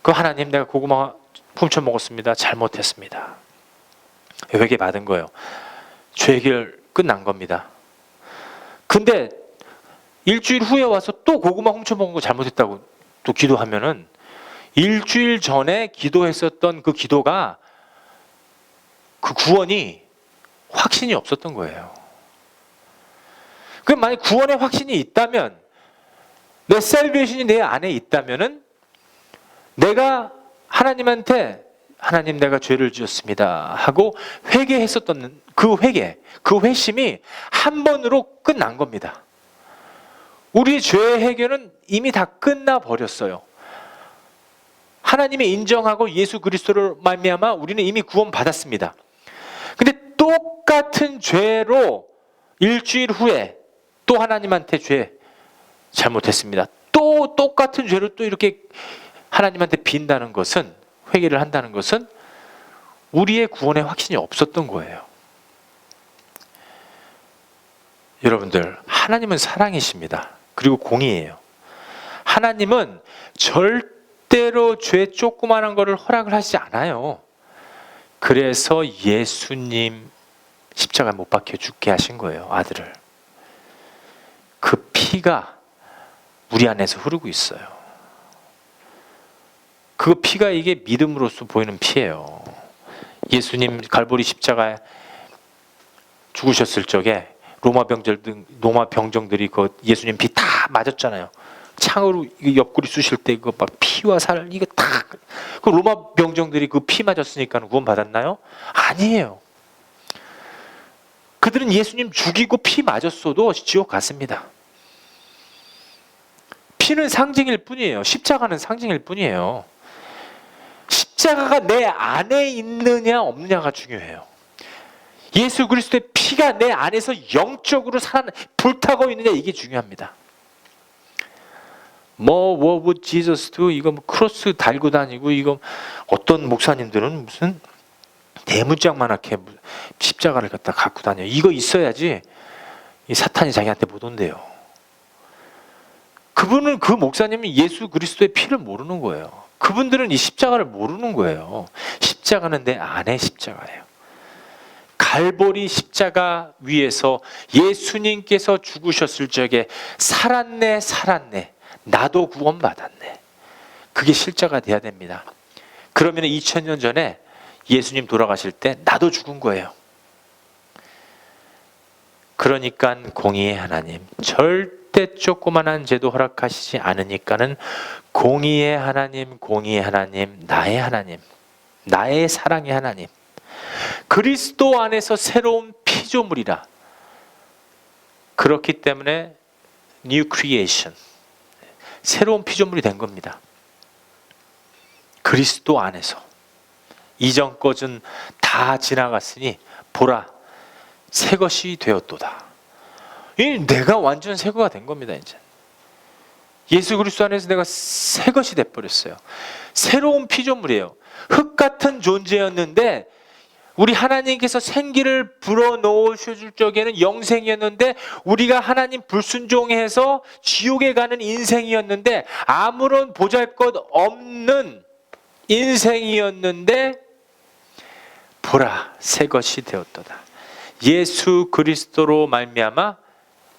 그 하나님, 내가 고구마 훔쳐 먹었습니다. 잘못했습니다. 회개 받은 거예요. 죄 해결 끝난 겁니다. 근데 일주일 후에 와서 또 고구마 훔쳐 먹은 거 잘못했다고 또 기도하면은 일주일 전에 기도했었던 그 기도가, 그 구원이 확신이 없었던 거예요. 그럼 만약 구원의 확신이 있다면, 내 셀베이션이 내 안에 있다면은 내가 하나님한테 하나님 내가 죄를 지었습니다 하고 회개했었던 그 회개, 그 회심이 한 번으로 끝난 겁니다. 우리의 죄의 해결은 이미 다 끝나 버렸어요. 하나님이 인정하고 예수 그리스도를 말미암아 우리는 이미 구원받았습니다. 근데 똑같은 죄로 일주일 후에 또 하나님한테 죄 잘못했습니다. 또 똑같은 죄로 또 이렇게 하나님한테 빈다는 것은, 회개를 한다는 것은 우리의 구원의 확신이 없었던 거예요. 여러분들, 하나님은 사랑이십니다. 그리고 공의예요. 하나님은 절대로 죄 조그마한 거를 허락을 하시지 않아요. 그래서 예수님 십자가 못 박혀 죽게 하신 거예요. 아들을. 그 피가 우리 안에서 흐르고 있어요. 그 피가 이게 믿음으로써 보이는 피예요. 예수님 갈보리 십자가에 죽으셨을 적에 로마 병정들이 그 예수님 피 다 맞았잖아요. 창으로 옆구리 쑤실 때 그 막 피와 살 이거 다, 그 로마 병정들이 그 피 맞았으니까 구원 받았나요? 아니에요. 그들은 예수님 죽이고 피 맞았어도 지옥 갔습니다. 피는 상징일 뿐이에요. 십자가는 상징일 뿐이에요. 십자가가 내 안에 있느냐 없느냐가 중요해요. 예수 그리스도의 피가 내 안에서 영적으로 불타고 있느냐, 이게 중요합니다. What would Jesus do? 이거 크로스 달고 다니고, 이거 어떤 목사님들은 무슨 대문짝만하게 십자가를 갖다 갖고 다녀요. 이거 있어야지 이 사탄이 자기한테 못 온대요. 그분은, 그 목사님은 예수 그리스도의 피를 모르는 거예요. 그분들은 이 십자가를 모르는 거예요. 십자가는 내 안의 십자가예요. 갈보리 십자가 위에서 예수님께서 죽으셨을 적에 살았네, 살았네, 나도 구원받았네, 그게 실제가 돼야 됩니다. 그러면 2000년 전에 예수님 돌아가실 때 나도 죽은 거예요. 그러니까 공의의 하나님, 절대 조그만한 죄도 허락하시지 않으니까는 공의의 하나님, 공의의 하나님, 나의 하나님, 나의 사랑의 하나님, 그리스도 안에서 새로운 피조물이라. 그렇기 때문에 New Creation, 새로운 피조물이 된 겁니다. 그리스도 안에서. 이전 것은 다 지나갔으니 보라, 새 것이 되었도다. 내가 완전 새 거가 된 겁니다. 이제 예수 그리스도 안에서 내가 새 것이 돼버렸어요. 새로운 피조물이에요. 흙 같은 존재였는데 우리 하나님께서 생기를 불어넣으실 적에는 영생이었는데, 우리가 하나님 불순종해서 지옥에 가는 인생이었는데, 아무런 보잘것없는 인생이었는데 보라, 새 것이 되었도다. 예수 그리스도로 말미암아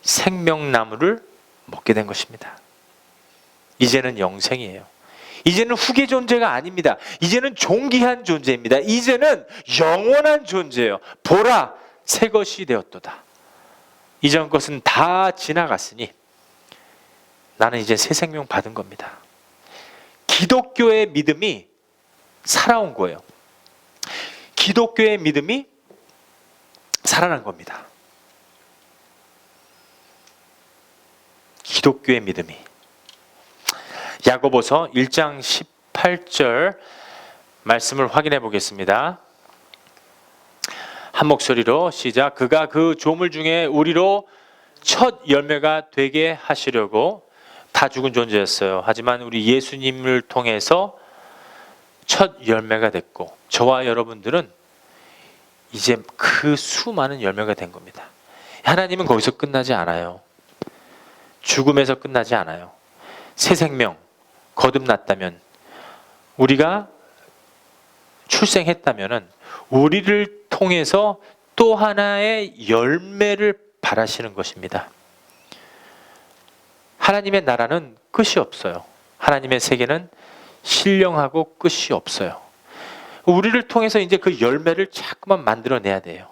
생명나무를 먹게 된 것입니다. 이제는 영생이에요. 이제는 후계 존재가 아닙니다. 이제는 존귀한 존재입니다. 이제는 영원한 존재예요. 보라, 새 것이 되었도다. 이전 것은 다 지나갔으니 나는 이제 새 생명 받은 겁니다. 기독교의 믿음이 살아온 거예요. 기독교의 믿음이 살아난 겁니다. 기독교의 믿음이. 야고보서 1장 18절 말씀을 확인해 보겠습니다. 한 목소리로 시작. 그가 그 조물 중에 우리로 첫 열매가 되게 하시려고, 다 죽은 존재였어요. 하지만 우리 예수님을 통해서 첫 열매가 됐고, 저와 여러분들은 이제 그 수많은 열매가 된 겁니다. 하나님은 거기서 끝나지 않아요. 죽음에서 끝나지 않아요. 새 생명, 거듭났다면, 우리가 출생했다면 우리를 통해서 또 하나의 열매를 바라시는 것입니다. 하나님의 나라는 끝이 없어요. 하나님의 세계는 신령하고 끝이 없어요. 우리를 통해서 이제 그 열매를 자꾸만 만들어내야 돼요.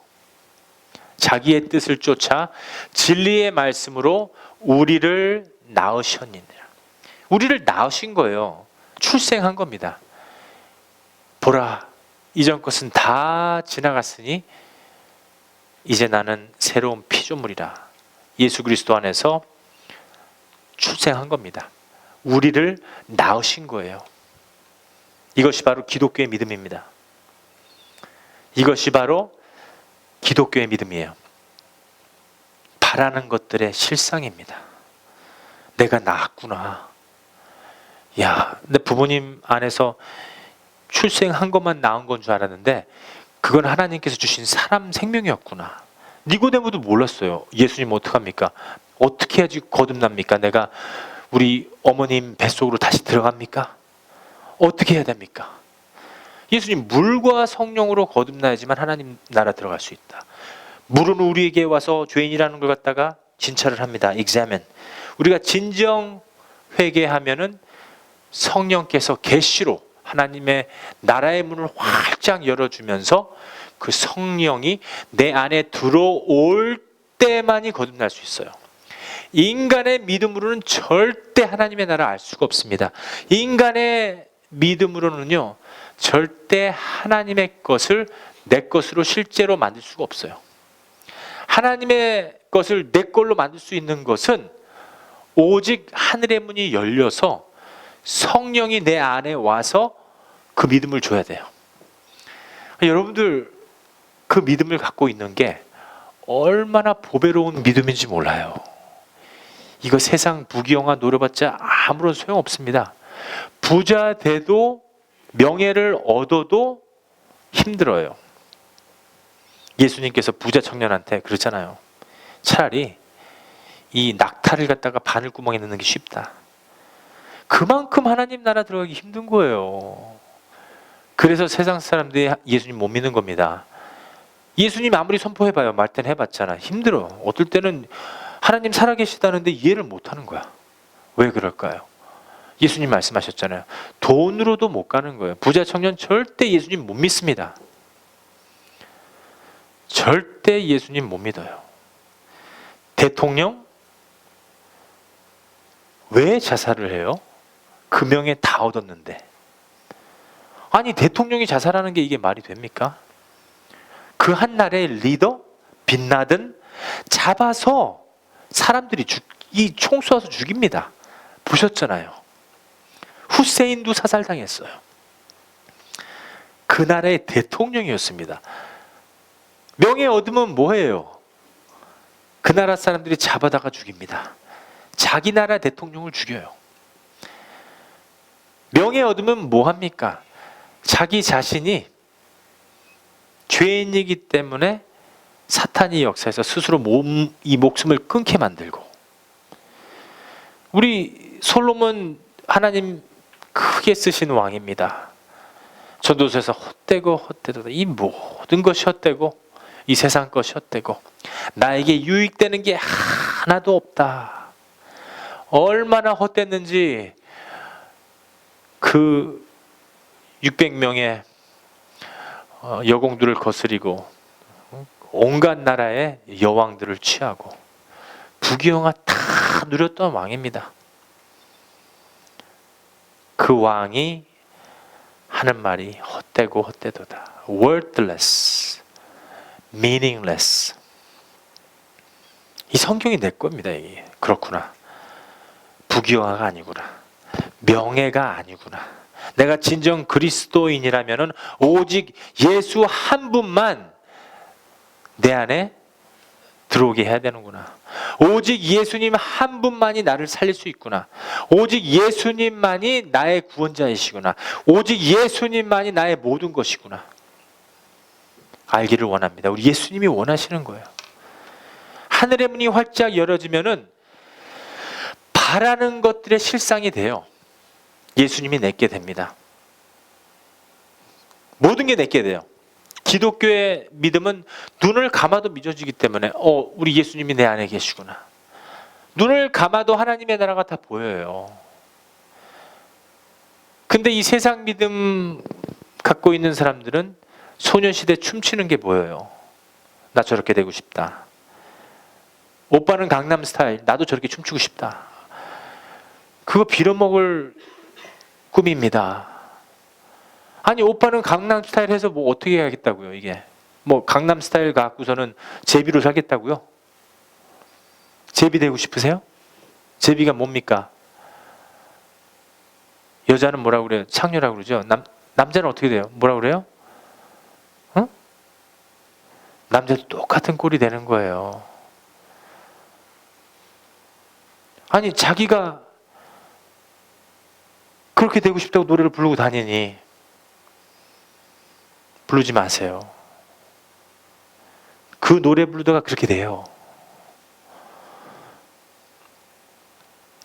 자기의 뜻을 쫓아 진리의 말씀으로 우리를 낳으셨느니라. 우리를 낳으신 거예요. 출생한 겁니다. 보라, 이전 것은 다 지나갔으니 이제 나는 새로운 피조물이라. 예수 그리스도 안에서 출생한 겁니다. 우리를 낳으신 거예요. 이것이 바로 기독교의 믿음입니다. 이것이 바로 기독교의 믿음이에요. 바라는 것들의 실상입니다. 내가 낳았구나. 야, 내 부모님 안에서 출생한 것만 낳은 건 줄 알았는데 그건 하나님께서 주신 사람 생명이었구나. 니고데모도 몰랐어요. 예수님 어떡합니까? 어떻게 해야지 거듭납니까? 내가 우리 어머님 뱃속으로 다시 들어갑니까? 어떻게 해야 됩니까? 예수님, 물과 성령으로 거듭나야지만 하나님 나라 들어갈 수 있다. 물은 우리에게 와서 죄인이라는 걸 갖다가 진찰을 합니다. examine. 우리가 진정 회개하면은 성령께서 계시로 하나님의 나라의 문을 활짝 열어주면서 그 성령이 내 안에 들어올 때만이 거듭날 수 있어요. 인간의 믿음으로는 절대 하나님의 나라 알 수가 없습니다. 인간의 믿음으로는요, 절대 하나님의 것을 내 것으로 실제로 만들 수가 없어요. 하나님의 것을 내 걸로 만들 수 있는 것은 오직 하늘의 문이 열려서 성령이 내 안에 와서 그 믿음을 줘야 돼요. 여러분들 그 믿음을 갖고 있는 게 얼마나 보배로운 믿음인지 몰라요. 이거 세상 부귀영화 노려봤자 아무런 소용없습니다. 부자 돼도 명예를 얻어도 힘들어요. 예수님께서 부자 청년한테 그러잖아요. 차라리 이 낙타를 갖다가 바늘구멍에 넣는 게 쉽다. 그만큼 하나님 나라 들어가기 힘든 거예요. 그래서 세상 사람들이 예수님 못 믿는 겁니다. 예수님 아무리 선포해봐요. 말땐 해봤잖아. 힘들어. 어떨 때는 하나님 살아계시다는데 이해를 못하는 거야. 왜 그럴까요? 예수님 말씀하셨잖아요. 돈으로도 못 가는 거예요. 부자 청년 절대 예수님 못 믿습니다. 절대 예수님 못 믿어요. 대통령 왜 자살을 해요? 그 명예 다 얻었는데. 아니, 대통령이 자살하는 게 이게 말이 됩니까? 그 한 나라의 리더 빈라든 잡아서 사람들이 이 총 쏘아서 죽입니다. 보셨잖아요. 후세인도 사살당했어요. 그 나라의 대통령이었습니다. 명예 얻으면 뭐해요? 그 나라 사람들이 잡아다가 죽입니다. 자기 나라 대통령을 죽여요. 명예 얻으면 뭐합니까? 자기 자신이 죄인이기 때문에 사탄이 역사에서 스스로 이 목숨을 끊게 만들고, 우리 솔로몬 하나님 크게 쓰신 왕입니다. 전도서에서 헛되고 이 모든 것이 헛되고 이 세상 것이 헛되고 나에게 유익되는 게 하나도 없다. 얼마나 헛됐는지 그 600명의 여공들을 거스리고 온갖 나라의 여왕들을 취하고 부귀영화 다 누렸던 왕입니다. 그 왕이 하는 말이 헛되고 헛되도다. worthless, meaningless. 이 성경이 내 겁니다. 이게. 그렇구나. 부귀영화가 아니구나. 명예가 아니구나. 내가 진정 그리스도인이라면은 오직 예수 한 분만 내 안에 들어오게 해야 되는구나. 오직 예수님 한 분만이 나를 살릴 수 있구나. 오직 예수님만이 나의 구원자이시구나. 오직 예수님만이 나의 모든 것이구나. 알기를 원합니다. 우리 예수님이 원하시는 거예요. 하늘의 문이 활짝 열어지면은 바라는 것들의 실상이 돼요. 예수님이 내게 됩니다. 모든 게 내게 돼요. 기독교의 믿음은 눈을 감아도 믿어지기 때문에 우리 예수님이 내 안에 계시구나. 눈을 감아도 하나님의 나라가 다 보여요. 근데 이 세상 믿음 갖고 있는 사람들은 소녀시대 춤추는 게 보여요. 나 저렇게 되고 싶다. 오빠는 강남 스타일, 나도 저렇게 춤추고 싶다. 그거 빌어먹을 꿈입니다. 아니 오빠는 강남 스타일 해서 뭐 어떻게 해야겠다고요. 이게 뭐 강남 스타일 갖고서는 제비로 살겠다고요? 제비 되고 싶으세요? 제비가 뭡니까? 여자는 뭐라고 그래요? 창녀라고 그러죠. 남자는 어떻게 돼요? 뭐라고 그래요? 남자도 똑같은 꼴이 되는 거예요. 아니 자기가 그렇게 되고 싶다고 노래를 부르고 다니니 부르지 마세요. 그 노래 부르다가 그렇게 돼요.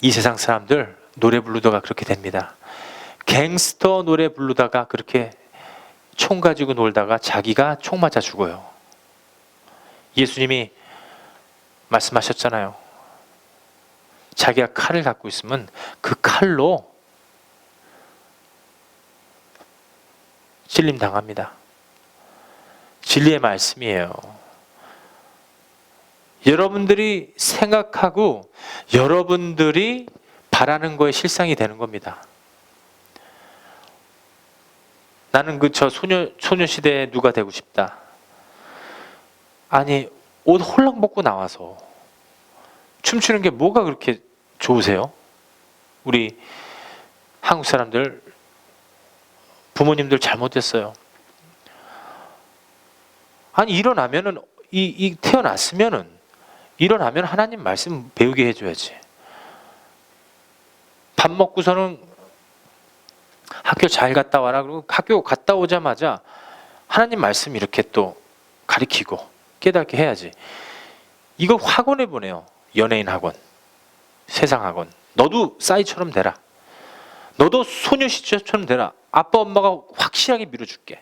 이 세상 사람들 노래 부르다가 그렇게 됩니다. 갱스터 노래 부르다가 그렇게 총 가지고 놀다가 자기가 총 맞아 죽어요. 예수님이 말씀하셨잖아요. 자기가 칼을 갖고 있으면 그 칼로 찔림 당합니다. 진리의 말씀이에요. 여러분들이 생각하고 여러분들이 바라는 거에 실상이 되는 겁니다. 나는 저 소녀시대에 누가 되고 싶다. 아니 옷 홀랑 벗고 나와서 춤추는 게 뭐가 그렇게 좋으세요? 우리 한국 사람들 부모님들 잘못됐어요. 아니 일어나면은 태어났으면은 일어나면 하나님 말씀 배우게 해줘야지. 밥 먹고서는 학교 잘 갔다 와라. 그리고 학교 갔다 오자마자 하나님 말씀 이렇게 또 가리키고 깨닫게 해야지. 이거 학원에 보내요. 연예인 학원, 세상 학원. 너도 싸이처럼 되라. 너도 소녀시대처럼 되라. 아빠 엄마가 확실하게 밀어줄게.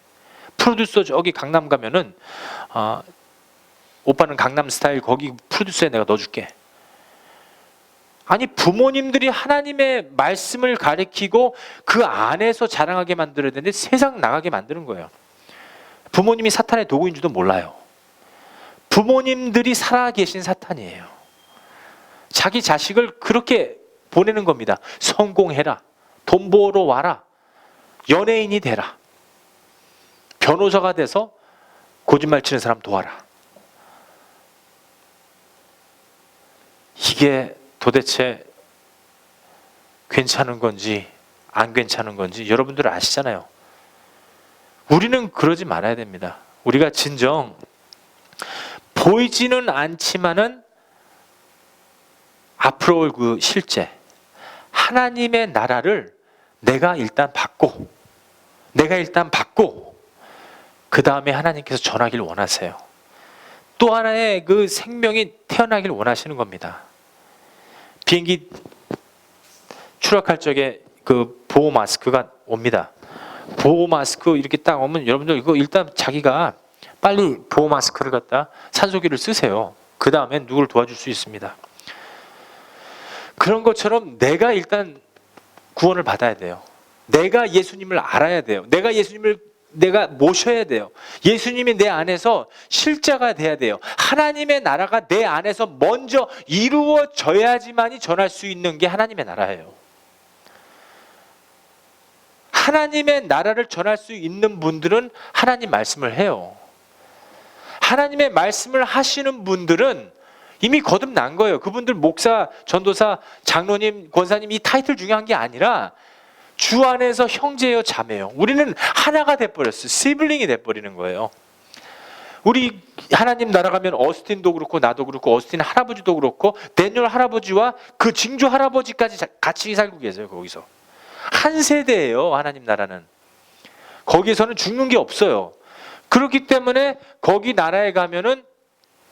프로듀서 저기 강남 가면은 오빠는 강남 스타일 거기 프로듀서에 내가 넣어줄게. 아니 부모님들이 하나님의 말씀을 가리키고 그 안에서 자랑하게 만들어야 되는데 세상 나가게 만드는 거예요. 부모님이 사탄의 도구인 줄도 몰라요. 부모님들이 살아계신 사탄이에요. 자기 자식을 그렇게 보내는 겁니다. 성공해라. 돈 벌어 와라. 연예인이 되라. 변호사가 돼서 거짓말 치는 사람 도와라. 이게 도대체 괜찮은 건지 안 괜찮은 건지 여러분들 아시잖아요. 우리는 그러지 말아야 됩니다. 우리가 진정 보이지는 않지만은 앞으로 올 그 실제 하나님의 나라를 내가 일단 받고 그 다음에 하나님께서 전하길 원하세요. 또 하나의 그 생명이 태어나길 원하시는 겁니다. 비행기 추락할 적에 그 보호 마스크가 옵니다. 보호 마스크 이렇게 딱 오면 여러분들 이거 일단 자기가 빨리 보호 마스크를 갖다 산소기를 쓰세요. 그 다음에 누구를 도와줄 수 있습니다. 그런 것처럼 내가 일단 구원을 받아야 돼요. 내가 예수님을 알아야 돼요. 내가 모셔야 돼요. 예수님이 내 안에서 실자가 돼야 돼요. 하나님의 나라가 내 안에서 먼저 이루어져야지만이 전할 수 있는 게 하나님의 나라예요. 하나님의 나라를 전할 수 있는 분들은 하나님 말씀을 해요. 하나님의 말씀을 하시는 분들은 이미 거듭난 거예요. 그분들 목사, 전도사, 장로님, 권사님 이 타이틀 중요한 게 아니라 주 안에서 형제예요, 자매예요. 우리는 하나가 돼버렸어요. 시블링이 돼버리는 거예요. 우리 하나님 나라 가면 어스틴도 그렇고 나도 그렇고 어스틴 할아버지도 그렇고 데니얼 할아버지와 그 징조 할아버지까지 같이 살고 계세요. 거기서 한 세대예요. 하나님 나라는 거기에서는 죽는 게 없어요. 그렇기 때문에 거기 나라에 가면은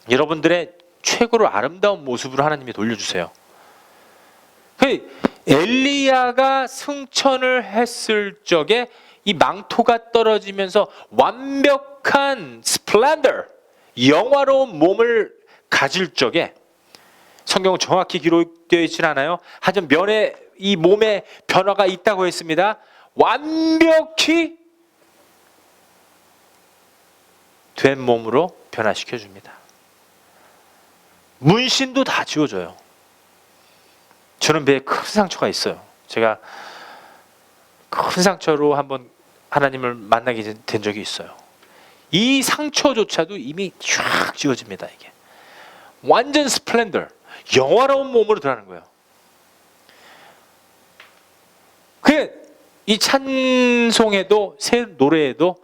여러분들의 최고로 아름다운 모습으로 하나님이 돌려주세요. 엘리야가 승천을 했을 적에 이 망토가 떨어지면서 완벽한 스플렌더, 영화로운 몸을 가질 적에 성경은 정확히 기록되어 있지는 않아요. 하지만 면에 이 몸에 변화가 있다고 했습니다. 완벽히 된 몸으로 변화시켜 줍니다. 문신도 다 지워져요. 저는 배에 큰 상처가 있어요. 제가 큰 상처로 한번 하나님을 만나게 된 적이 있어요. 이 상처조차도 이미 쫙 지워집니다. 이게 완전 스플렌더, 영화로운 몸으로 들어가는 거예요. 이 찬송에도 새 노래에도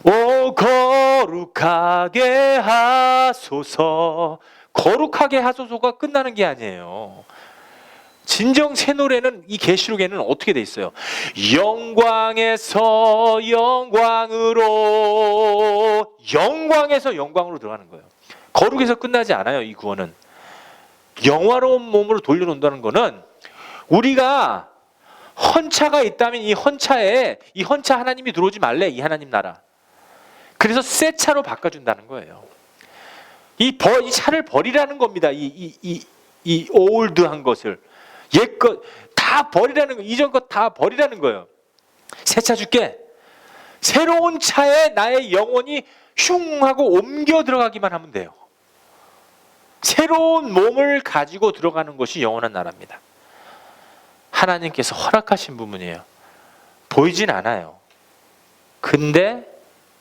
오 거룩하게 하소서, 거룩하게 하소서가 끝나는 게 아니에요. 진정 새 노래는 이 계시록에는 어떻게 돼 있어요? 영광에서 영광으로, 영광에서 영광으로 들어가는 거예요. 거룩에서 끝나지 않아요. 이 구원은 영화로운 몸으로 돌려놓는다는 거는 우리가 헌차가 있다면 이 헌차에 이 헌차 하나님이 들어오지 말래, 이 하나님 나라. 그래서 새 차로 바꿔준다는 거예요. 이 차를 버리라는 겁니다. 이 올드한 것을, 옛것 다 버리라는 거, 이전 것 다 버리라는 거예요. 새 차 줄게. 새로운 차에 나의 영혼이 슝 하고 옮겨 들어가기만 하면 돼요. 새로운 몸을 가지고 들어가는 것이 영원한 나라입니다. 하나님께서 허락하신 부분이에요. 보이진 않아요. 근데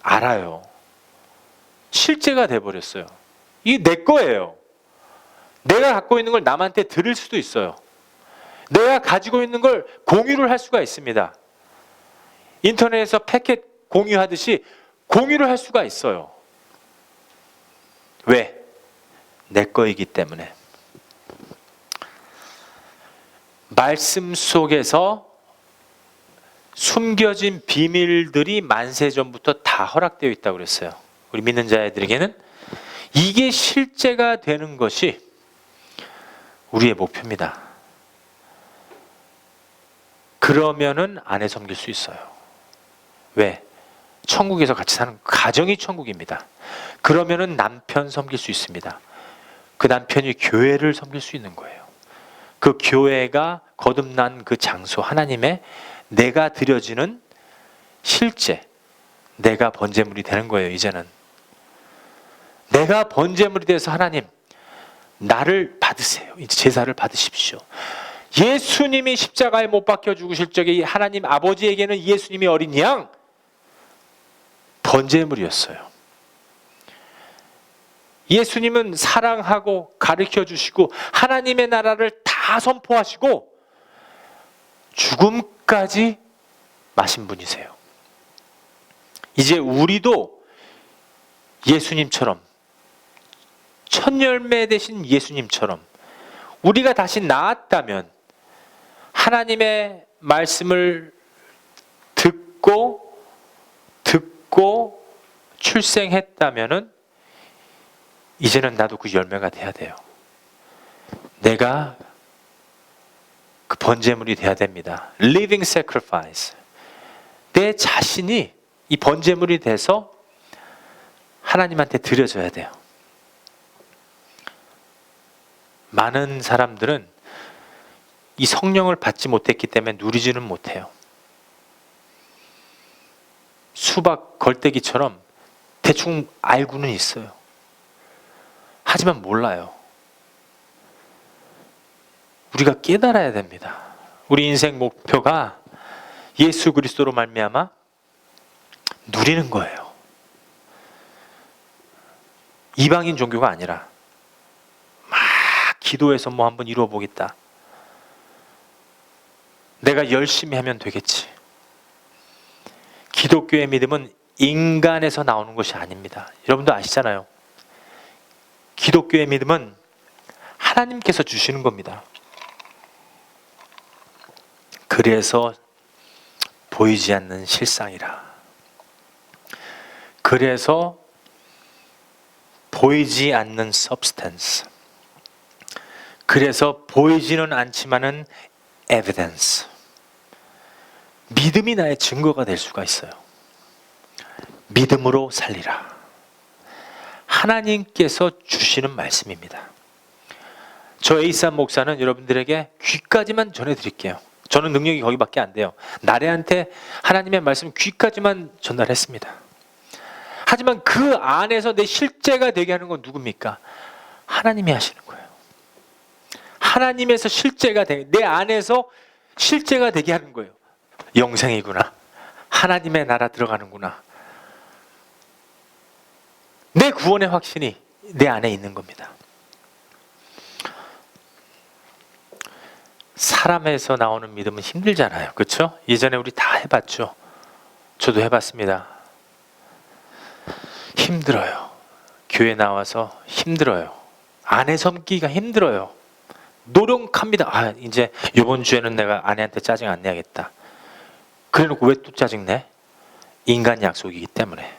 알아요. 실제가 돼버렸어요. 이게 내 거예요. 내가 갖고 있는 걸 남한테 드릴 수도 있어요. 내가 가지고 있는 걸 공유를 할 수가 있습니다. 인터넷에서 패킷 공유하듯이 공유를 할 수가 있어요. 왜? 내 거이기 때문에. 말씀 속에서 숨겨진 비밀들이 만세전부터 다 허락되어 있다고 그랬어요. 우리 믿는 자들에게는 이게 실제가 되는 것이 우리의 목표입니다. 그러면은 아내 섬길 수 있어요. 왜? 천국에서 같이 사는 가정이 천국입니다. 그러면은 남편 섬길 수 있습니다. 그 남편이 교회를 섬길 수 있는 거예요. 그 교회가 거듭난 그 장소, 하나님의 내가 드려지는 실제, 내가 번제물이 되는 거예요. 이제는 내가 번제물이 돼서 하나님 나를 받으세요. 이제 제사를 받으십시오. 예수님이 십자가에 못 박혀 죽으실 적에 하나님 아버지에게는 예수님이 어린 양 번제물이었어요. 예수님은 사랑하고 가르쳐 주시고 하나님의 나라를 다 선포하시고 죽음까지 마신 분이세요. 이제 우리도 예수님처럼, 첫 열매 되신 예수님처럼 우리가 다시 나았다면, 하나님의 말씀을 듣고 출생했다면은 이제는 나도 그 열매가 돼야 돼요. 내가 그 번제물이 돼야 됩니다. Living sacrifice. 내 자신이 이 번제물이 돼서 하나님한테 드려져야 돼요. 많은 사람들은 이 성령을 받지 못했기 때문에 누리지는 못해요. 수박 걸떼기처럼 대충 알고는 있어요. 하지만 몰라요. 우리가 깨달아야 됩니다. 우리 인생 목표가 예수 그리스도로 말미암아 누리는 거예요. 이방인 종교가 아니라 기도해서 뭐 한번 이루어 보겠다. 내가 열심히 하면 되겠지. 기독교의 믿음은 인간에서 나오는 것이 아닙니다. 여러분도 아시잖아요. 기독교의 믿음은 하나님께서 주시는 겁니다. 그래서 보이지 않는 실상이라. 그래서 보이지 않는 substance. 그래서 보이지는 않지만은 evidence. 믿음이 나의 증거가 될 수가 있어요. 믿음으로 살리라. 하나님께서 주시는 말씀입니다. 저 에이산 목사는 여러분들에게 귀까지만 전해드릴게요. 저는 능력이 거기밖에 안 돼요. 나래한테 하나님의 말씀 귀까지만 전달했습니다. 하지만 그 안에서 내 실제가 되게 하는 건 누굽니까? 하나님이 하시는 거예요. 하나님에서 실제가 되게, 내 안에서 실제가 되게 하는 거예요. 영생이구나. 하나님의 나라 들어가는구나. 내 구원의 확신이 내 안에 있는 겁니다. 사람에서 나오는 믿음은 힘들잖아요. 그렇죠? 예전에 우리 다 해봤죠. 저도 해봤습니다. 힘들어요. 교회 나와서 힘들어요. 아내 섬기기가 힘들어요. 노력합니다. 이제 이번 주에는 내가 아내한테 짜증 안 내야겠다. 그래놓고 왜 또 짜증 내? 인간 약속이기 때문에.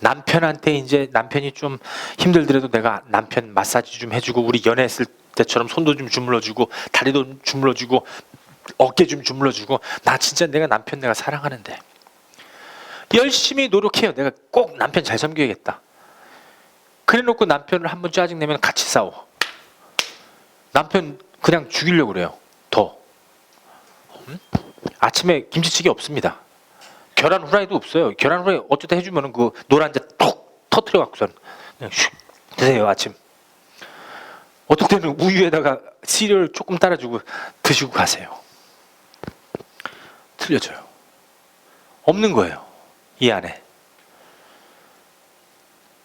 남편한테 이제 남편이 좀 힘들더라도 내가 남편 마사지 좀 해주고, 우리 연애했을 때처럼 손도 좀 주물러주고, 다리도 주물러주고, 어깨 좀 주물러주고, 나 진짜 내가 사랑하는데 열심히 노력해요. 내가 꼭 남편 잘 섬겨야겠다. 그래놓고 남편을 한번 짜증내면 같이 싸워. 남편 그냥 죽이려고 그래요. 더. 아침에 김치찌개 없습니다. 계란 후라이도 없어요. 계란 후라이 어쩌다 해주면은 그 노란자 톡 터트려 갖고선 그냥 슉 드세요 아침. 어떨 때는 우유에다가 시리얼 조금 따라주고 드시고 가세요. 틀려져요. 없는 거예요. 이 안에.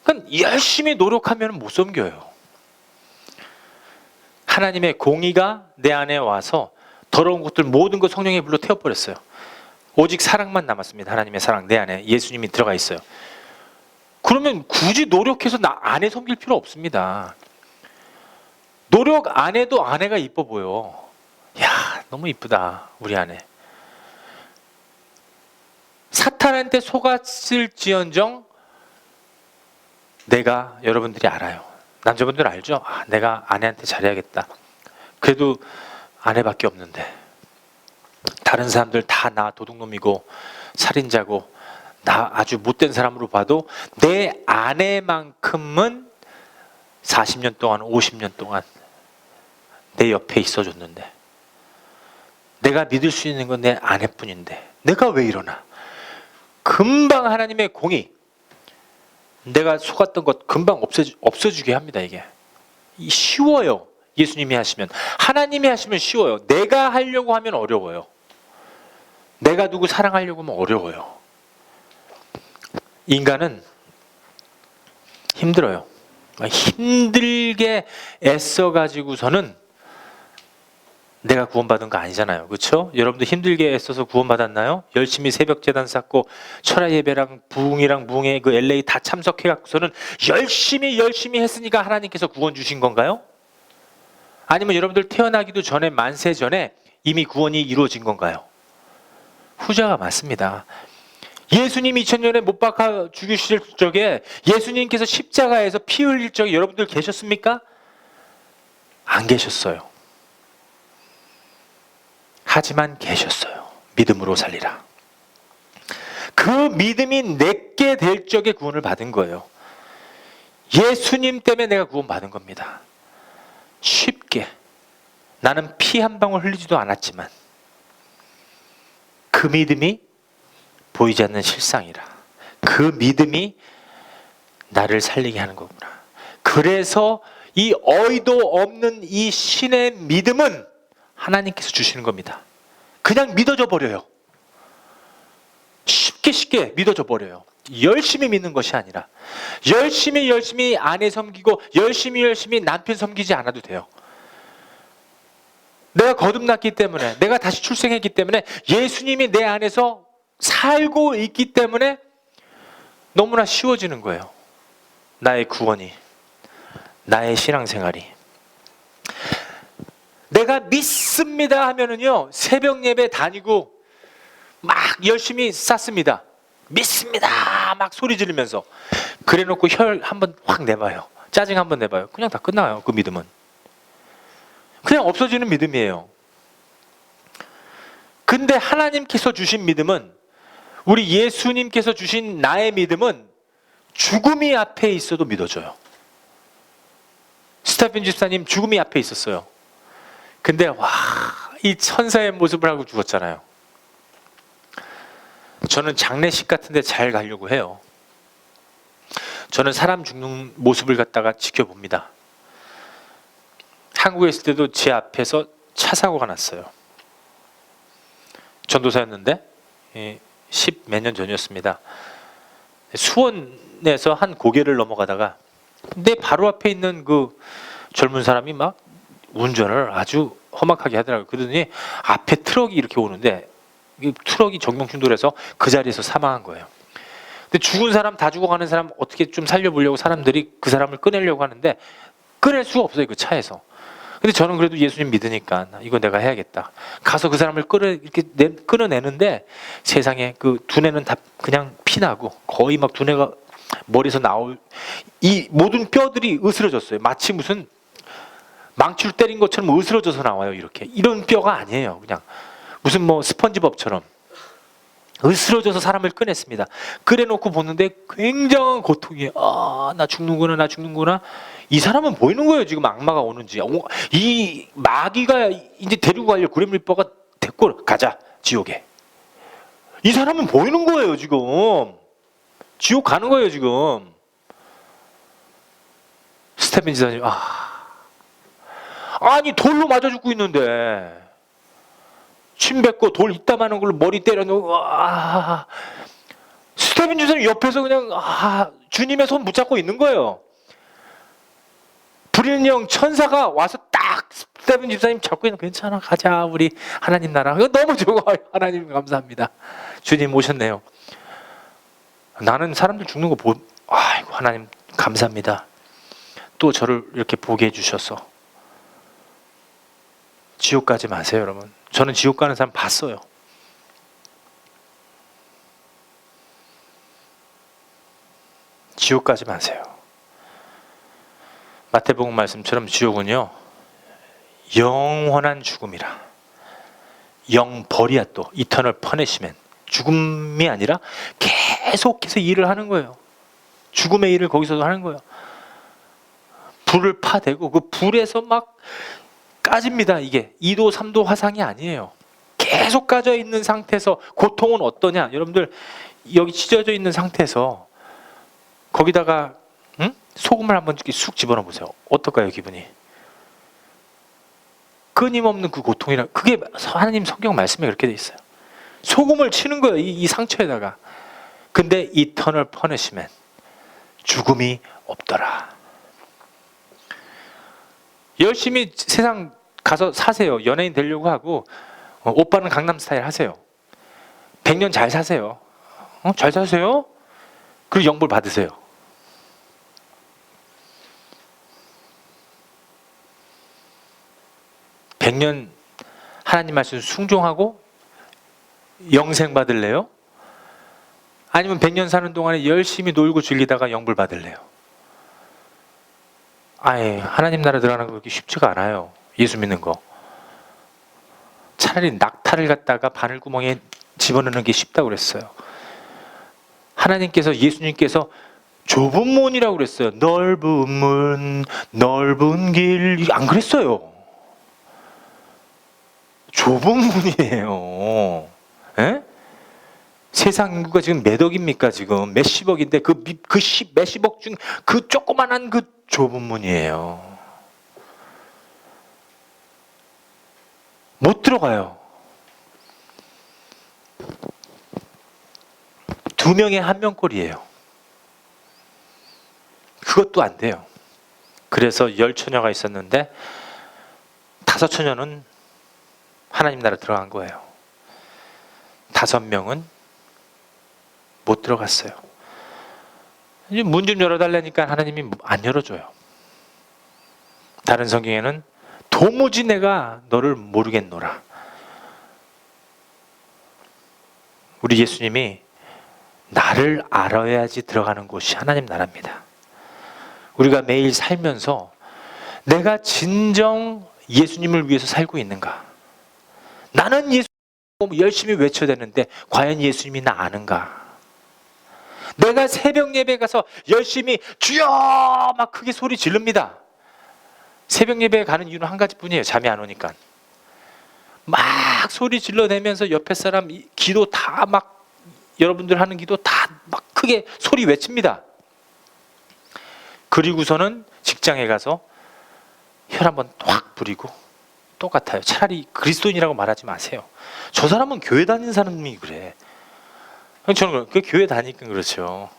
그러니까 열심히 노력하면 못 섬겨요. 하나님의 공의가 내 안에 와서 더러운 것들 모든 것 성령의 불로 태워버렸어요. 오직 사랑만 남았습니다. 하나님의 사랑 내 안에 예수님이 들어가 있어요. 그러면 굳이 노력해서 나 아내 섬길 필요 없습니다. 노력 안 해도 아내가 이뻐 보여. 야, 너무 이쁘다 우리 아내. 사탄한테 속았을지언정 내가, 여러분들이 알아요. 남자분들 알죠? 내가 아내한테 잘해야겠다. 그래도 아내밖에 없는데 다른 사람들 다 나 도둑놈이고 살인자고 나 아주 못된 사람으로 봐도 내 아내만큼은 40년 동안 50년 동안 내 옆에 있어줬는데, 내가 믿을 수 있는 건 내 아내뿐인데 내가 왜 이러나. 금방 하나님의 공의, 내가 속았던 것 금방 없어지게 합니다. 이게 쉬워요. 예수님이 하시면, 하나님이 하시면 쉬워요. 내가 하려고 하면 어려워요. 내가 누구 사랑하려고 하면 어려워요. 인간은 힘들어요. 힘들게 애써가지고서는 내가 구원받은 거 아니잖아요. 그렇죠? 여러분도 힘들게 애써서 구원받았나요? 열심히 새벽 제단 쌓고 철야 예배랑 부흥이랑 무흥회 그 LA 다 참석해갖고서는 열심히 했으니까 하나님께서 구원 주신 건가요? 아니면 여러분들 태어나기도 전에, 만세 전에 이미 구원이 이루어진 건가요? 후자가 맞습니다. 예수님 2000년에 못 박아 죽이실 적에, 예수님께서 십자가에서 피 흘릴 적에 여러분들 계셨습니까? 안 계셨어요. 하지만 계셨어요. 믿음으로 살리라. 그 믿음이 내게 될 적에 구원을 받은 거예요. 예수님 때문에 내가 구원받은 겁니다. 쉽게. 나는 피 한 방울 흘리지도 않았지만 그 믿음이 보이지 않는 실상이라. 그 믿음이 나를 살리게 하는 거구나. 그래서 이 어이도 없는 이 신의 믿음은 하나님께서 주시는 겁니다. 그냥 믿어져 버려요. 쉽게 믿어져 버려요. 열심히 믿는 것이 아니라 열심히 아내 섬기고 열심히 남편 섬기지 않아도 돼요. 내가 거듭났기 때문에, 내가 다시 출생했기 때문에, 예수님이 내 안에서 살고 있기 때문에 너무나 쉬워지는 거예요. 나의 구원이, 나의 신앙생활이. 내가 믿습니다 하면은요, 새벽 예배 다니고 막 열심히 쌌습니다. 믿습니다 막 소리 지르면서. 그래 놓고 혈 한번 확 내봐요. 짜증 한번 내봐요. 그냥 다 끝나요. 그 믿음은 그냥 없어지는 믿음이에요. 근데 하나님께서 주신 믿음은, 우리 예수님께서 주신 나의 믿음은 죽음이 앞에 있어도 믿어져요. 스테픈 집사님 죽음이 앞에 있었어요. 근데 와, 이 천사의 모습을 하고 죽었잖아요. 저는 장례식 같은 데 잘 가려고 해요. 저는 사람 죽는 모습을 갖다가 지켜봅니다. 한국에 있을 때도 제 앞에서 차 사고가 났어요. 전도사였는데 10 몇 년 전이었습니다. 수원에서 한 고개를 넘어가다가 내 바로 앞에 있는 그 젊은 사람이 막 운전을 아주 험악하게 하더라고요. 그러더니 앞에 트럭이 이렇게 오는데 이 트럭이 정경충돌해서 그 자리에서 사망한 거예요. 근데 죽은 사람, 다 죽어가는 사람 어떻게 좀 살려보려고 사람들이 그 사람을 꺼내려고 하는데 꺼낼 수가 없어요, 그 차에서. 근데 저는 그래도 예수님 믿으니까 이거 내가 해야겠다. 가서 그 사람을 끌어내는데 세상에 그 두뇌는 다 그냥 피나고 거의 막 두뇌가 머리에서 나올, 이 모든 뼈들이 으스러졌어요. 마치 무슨 망치로 때린 것처럼 으스러져서 나와요. 이렇게. 이런 뼈가 아니에요. 그냥 무슨 뭐 스펀지밥처럼 으스러져서 사람을 꺼냈습니다. 그래 놓고 보는데 굉장한 고통이, 나 죽는구나, 나 죽는구나. 이 사람은 보이는 거예요. 지금 악마가 오는지. 이 마귀가 이제 데리고 가려고 그레밀버가 데리고 가자, 지옥에. 이 사람은 보이는 거예요. 지금 지옥 가는 거예요. 지금. 스테픈 지사님, 아니 돌로 맞아 죽고 있는데 침 뱉고 돌 이따만한 걸로 머리 때려놓고, 스테픈 지사님 옆에서 그냥 주님의 손 붙잡고 있는 거예요. 불인형 천사가 와서 딱 스테픈 집사님 잡고 있는, 괜찮아, 가자, 우리 하나님 나라. 너무 좋아요. 하나님 감사합니다. 주님 오셨네요. 나는 사람들 죽는 거 아이고 하나님 감사합니다. 또 저를 이렇게 보게 해주셔서. 지옥 가지 마세요, 여러분. 저는 지옥 가는 사람 봤어요. 지옥 가지 마세요. 마태복음 말씀처럼 지옥은요, 영원한 죽음이라. 영벌이야. 또 이터널 퍼니시먼트. 죽음이 아니라 계속해서 일을 하는 거예요. 죽음의 일을 거기서도 하는 거예요. 불을 파대고 그 불에서 막 까집니다. 이게 2도 3도 화상이 아니에요. 계속 까져 있는 상태에서 고통은 어떠냐? 여러분들 여기 찢어져 있는 상태에서 거기다가 소금을 한번 쑥 집어넣어 보세요. 어떨까요, 기분이? 끊임없는 그 고통이라. 그게 하나님 성경 말씀에 그렇게 돼 있어요. 소금을 치는 거예요, 이 상처에다가. 근데 이터널 퍼니시먼트, 죽음이 없더라. 열심히 세상 가서 사세요. 연예인 되려고 하고, 오빠는 강남스타일 하세요. 100년 잘 사세요. 잘 사세요? 그리고 영벌 받으세요. (100년) 하나님 말씀 순종하고 영생 받을래요? 아니면 100년 사는 동안에 열심히 놀고 즐기다가 영불 받을래요? 하나님 나라 들어가는 거 그렇게 쉽지가 않아요. 예수 믿는 거. 차라리 낙타를 갖다가 바늘구멍에 집어넣는 게 쉽다고 그랬어요. 하나님께서, 예수님께서 좁은 문이라고 그랬어요. 넓은 문, 넓은 길. 안 그랬어요. 좁은 문이에요. 에? 세상 인구가 지금 몇 억입니까? 지금 몇십억인데 몇십억 중 그 조그만한 그 좁은 문이에요. 못 들어가요. 2명에 1명 꼴이에요. 그것도 안 돼요. 그래서 10처녀가 있었는데 5처녀는 하나님 나라 들어간 거예요. 5명은 못 들어갔어요. 이제 문 좀 열어달라니까 하나님이 안 열어줘요. 다른 성경에는 도무지 내가 너를 모르겠노라. 우리 예수님이 나를 알아야지 들어가는 곳이 하나님 나라입니다. 우리가 매일 살면서 내가 진정 예수님을 위해서 살고 있는가? 나는 예수님 열심히 외쳐야 되는데 과연 예수님이 나 아는가? 내가 새벽 예배 가서 열심히 주여 막 크게 소리 지릅니다. 새벽 예배 가는 이유는 한 가지뿐이에요. 잠이 안 오니까. 막 소리 질러대면서 옆에 사람 기도 다 막 여러분들 하는 기도 다 막 크게 소리 외칩니다. 그리고서는 직장에 가서 혈 한번 확 부리고 똑같아요. 차라리 그리스도인이라고 말하지 마세요. 저 사람은 교회 다니는 사람이 그래. 저는 그 교회 다니니까 그렇죠.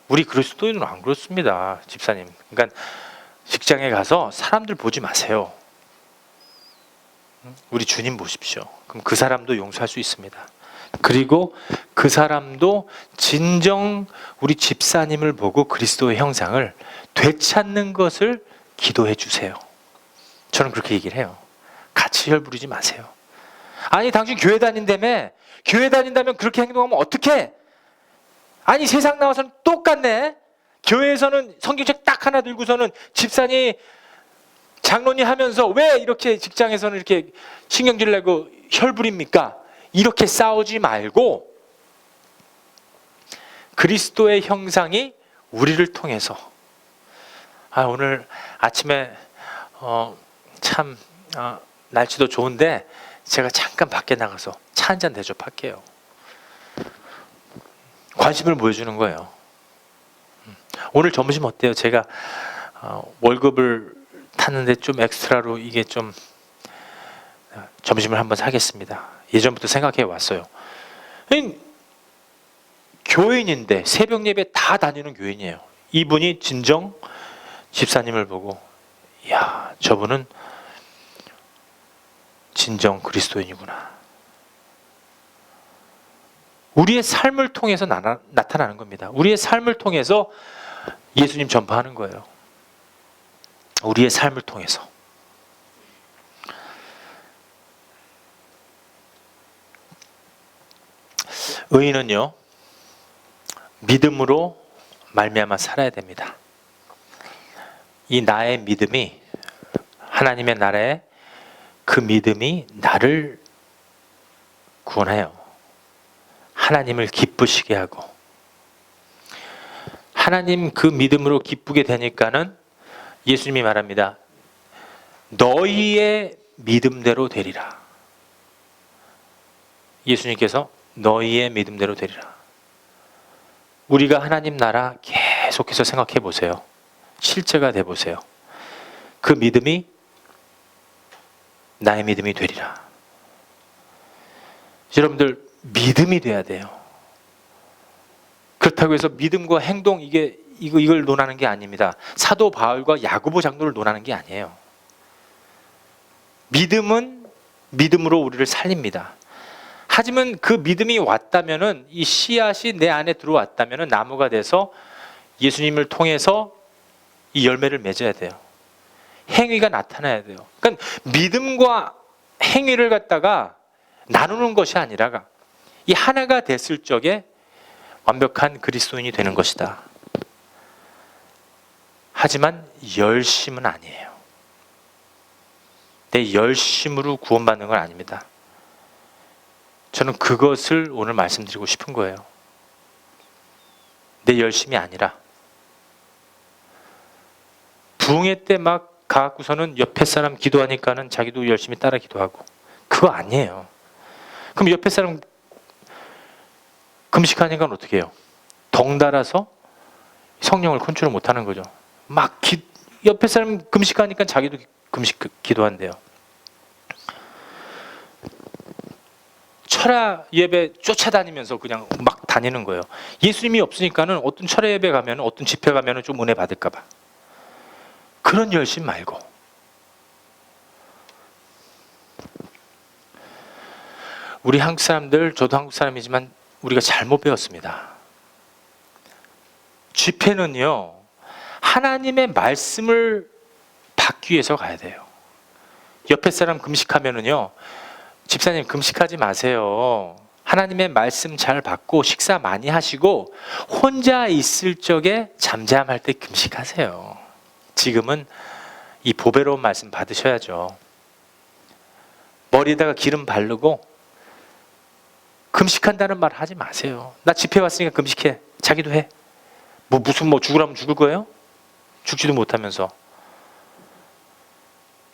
우리 그리스도인은 안 그렇습니다, 집사님. 그러니까 직장에 가서 사람들 보지 마세요. 우리 주님 보십시오. 그럼 그 사람도 용서할 수 있습니다. 그리고 그 사람도 진정 우리 집사님을 보고 그리스도의 형상을 되찾는 것을 기도해 주세요. 저는 그렇게 얘기를 해요. 같이 혈 부리지 마세요. 아니 당신 교회 다닌다며? 교회 다닌다면 그렇게 행동하면 어떡해? 아니 세상 나와서는 똑같네. 교회에서는 성경책 딱 하나 들고서는 집사님 장로님 하면서 왜 이렇게 직장에서는 이렇게 신경질 내고 혈 부립니까? 이렇게 싸우지 말고 그리스도의 형상이 우리를 통해서 오늘 아침에 참 날씨도 좋은데 제가 잠깐 밖에 나가서 차 한잔 대접할게요. 관심을 보여주는 거예요. 오늘 점심 어때요? 제가 월급을 탔는데 좀 엑스트라로 이게 좀 점심을 한번 사겠습니다. 예전부터 생각해 왔어요. 교인인데 새벽 예배 다 다니는 교인이에요. 이분이 진정 집사님을 보고 이야 저분은 진정 그리스도인이구나. 우리의 삶을 통해서 나타나는 겁니다. 우리의 삶을 통해서 예수님 전파하는 거예요. 우리의 삶을 통해서. 의인은요 믿음으로 말미암아 살아야 됩니다. 이 나의 믿음이 하나님의 나라에 그 믿음이 나를 구원해요. 하나님을 기쁘시게 하고 하나님 그 믿음으로 기쁘게 되니까는 예수님이 말합니다. 너희의 믿음대로 되리라. 예수님께서 너희의 믿음대로 되리라. 우리가 하나님 나라 계속해서 생각해 보세요. 실제가 돼 보세요. 그 믿음이 나의 믿음이 되리라. 여러분들 믿음이 돼야 돼요. 그렇다고 해서 믿음과 행동 이걸 논하는 게 아닙니다. 사도 바울과 야고보 장로를 논하는 게 아니에요. 믿음은 믿음으로 우리를 살립니다. 하지만 그 믿음이 왔다면은 이 씨앗이 내 안에 들어왔다면은 나무가 돼서 예수님을 통해서 이 열매를 맺어야 돼요. 행위가 나타나야 돼요. 그러니까 믿음과 행위를 갖다가 나누는 것이 아니라 이 하나가 됐을 적에 완벽한 그리스도인이 되는 것이다. 하지만 열심은 아니에요. 내 열심으로 구원받는 건 아닙니다. 저는 그것을 오늘 말씀드리고 싶은 거예요. 내 열심이 아니라 부흥회 때 막 가갖고서는 옆에 사람 기도하니까는 자기도 열심히 따라 기도하고 그거 아니에요. 그럼 옆에 사람 금식하니까 어떻게 해요? 덩달아서 성령을 컨트롤 못하는 거죠. 막 옆에 사람 금식하니까 자기도 금식 기도한대요. 철야 예배 쫓아다니면서 그냥 막 다니는 거예요. 예수님이 없으니까는 어떤 철야 예배 가면 어떤 집회 가면 좀 은혜 받을까 봐. 그런 열심 말고 우리 한국 사람들, 저도 한국 사람이지만 우리가 잘못 배웠습니다. 집회는요, 하나님의 말씀을 받기 위해서 가야 돼요. 옆에 사람 금식하면은요, 집사님 금식하지 마세요. 하나님의 말씀 잘 받고 식사 많이 하시고 혼자 있을 적에 잠잠할 때 금식하세요. 지금은 이 보배로운 말씀 받으셔야죠. 머리에다가 기름 바르고 금식한다는 말 하지 마세요. 나 집회 왔으니까 금식해. 자기도 해. 무슨 죽으라면 죽을 거예요? 죽지도 못하면서.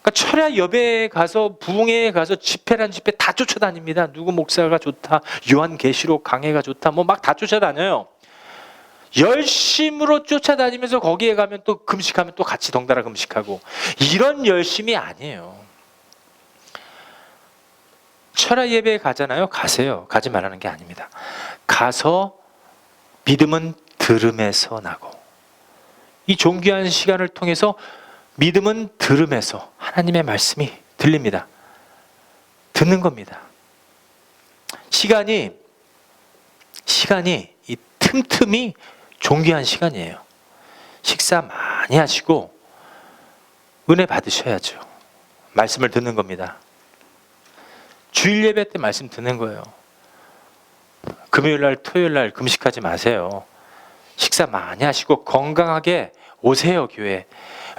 그러니까 철야 예배에 가서 부흥회에 가서 집회란 집회 다 쫓아다닙니다. 누구 목사가 좋다, 요한계시록 강해가 좋다, 뭐 막 다 쫓아다녀요. 열심으로 쫓아다니면서 거기에 가면 또 금식하면 또 같이 덩달아 금식하고, 이런 열심이 아니에요. 철야 예배에 가잖아요. 가세요. 가지 말라는 게 아닙니다. 가서 믿음은 들음에서 나고, 이 존귀한 시간을 통해서 믿음은 들음에서 하나님의 말씀이 들립니다. 듣는 겁니다. 시간이 이 틈틈이 존귀한 시간이에요. 식사 많이 하시고 은혜 받으셔야죠. 말씀을 듣는 겁니다. 주일 예배 때 말씀 듣는 거예요. 금요일날 토요일날 금식하지 마세요. 식사 많이 하시고 건강하게 오세요. 교회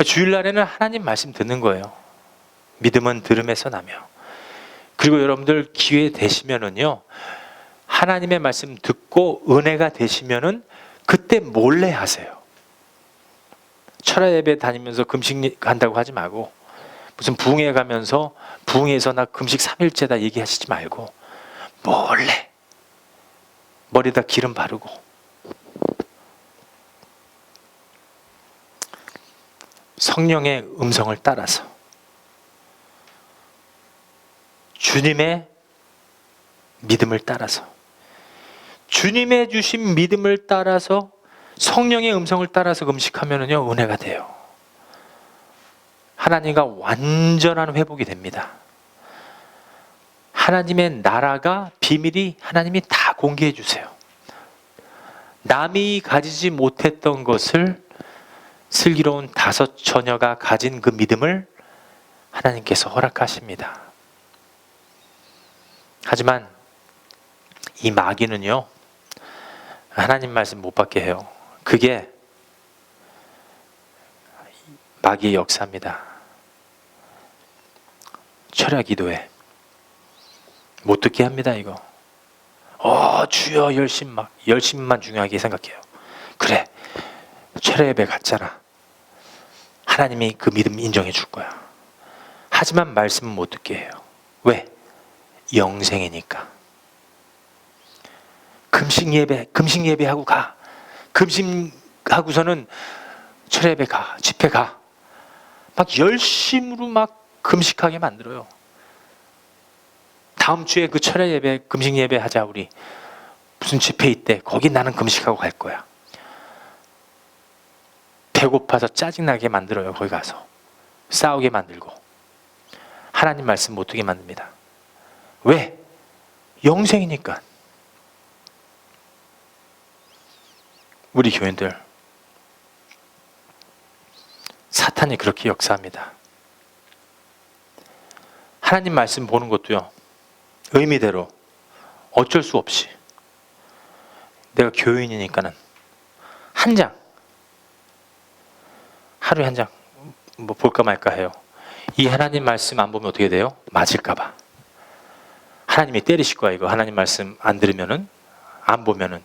주일날에는 하나님 말씀 듣는 거예요. 믿음은 들음에서 나며. 그리고 여러분들 기회 되시면은요, 하나님의 말씀 듣고 은혜가 되시면은 그때 몰래 하세요. 철야 예배 다니면서 금식 한다고 하지 말고, 무슨 부흥회 가면서 부흥회에서 나 금식 3일째다 얘기하시지 말고 몰래 머리에다 기름 바르고 성령의 음성을 따라서, 주님의 믿음을 따라서, 주님의 주신 믿음을 따라서, 성령의 음성을 따라서 금식하면은요, 은혜가 돼요. 하나님과 완전한 회복이 됩니다. 하나님의 나라가, 비밀이 하나님이 다 공개해 주세요. 남이 가지지 못했던 것을 슬기로운 5 처녀가 가진 그 믿음을 하나님께서 허락하십니다. 하지만 이 마귀는요, 하나님 말씀 못 받게 해요. 그게 마귀의 역사입니다. 철야 기도회 못 듣게 합니다. 이거 주여 열심만 중요하게 생각해요. 그래, 철야 예배 갔잖아. 하나님이 그 믿음 인정해 줄 거야. 하지만 말씀은 못 듣게 해요. 왜? 영생이니까. 금식 예배하고 가. 금식하고서는 철야 예배 가, 집회 가. 막 열심으로 막 금식하게 만들어요. 다음 주에 그 철야 예배, 금식 예배 하자. 우리 무슨 집회 있대. 거기 나는 금식하고 갈 거야. 배고파서 짜증나게 만들어요. 거기 가서 싸우게 만들고 하나님 말씀 못 듣게 만듭니다. 왜? 영생이니까. 우리 교인들, 사탄이 그렇게 역사합니다. 하나님 말씀 보는 것도요, 의미대로 어쩔 수 없이 내가 교인이니까는 한 장, 하루에 한 장 뭐 볼까 말까 해요. 이 하나님 말씀 안 보면 어떻게 돼요? 맞을까 봐. 하나님이 때리실 거야. 이거 하나님 말씀 안 들으면은, 안 보면은.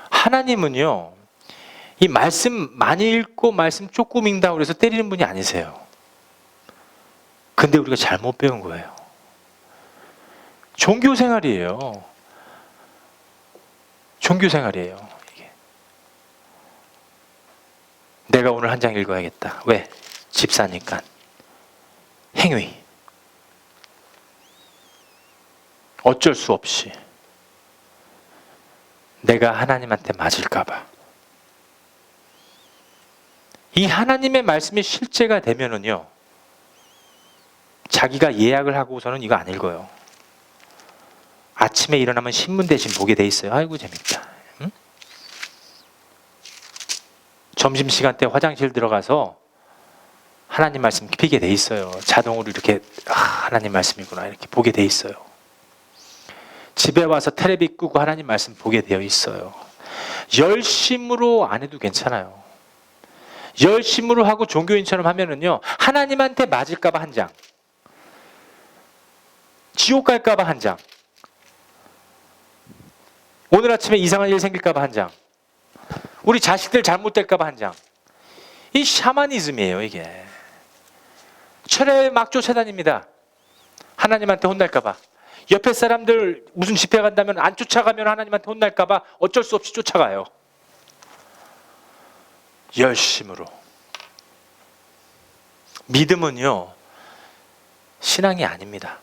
하나님은요, 이 말씀 많이 읽고 말씀 조금 읽는다고 해서 때리는 분이 아니세요. 근데 우리가 잘못 배운 거예요. 종교생활이에요. 종교생활이에요. 이게. 내가 오늘 한 장 읽어야겠다. 왜? 집사니까. 행위. 어쩔 수 없이. 내가 하나님한테 맞을까 봐. 이 하나님의 말씀이 실제가 되면은요, 자기가 예약을 하고서는 이거 안 읽어요. 아침에 일어나면 신문 대신 보게 돼 있어요. 아이고 재밌다. 응? 점심시간 때 화장실 들어가서 하나님 말씀 피게 돼 있어요. 자동으로 이렇게 하나님 말씀이구나 이렇게 보게 돼 있어요. 집에 와서 텔레비 끄고 하나님 말씀 보게 되어 있어요. 열심으로 안 해도 괜찮아요. 열심으로 하고 종교인처럼 하면은요, 하나님한테 맞을까봐 한 장, 지옥 갈까봐 한 장, 오늘 아침에 이상한 일 생길까봐 한 장, 우리 자식들 잘못될까봐 한 장. 이 샤머니즘이에요. 이게 철에 막 쫓아다닙니다. 하나님한테 혼날까봐. 옆에 사람들 무슨 집회 간다면 안 쫓아가면 하나님한테 혼날까봐 어쩔 수 없이 쫓아가요. 열심으로. 믿음은요, 신앙이 아닙니다.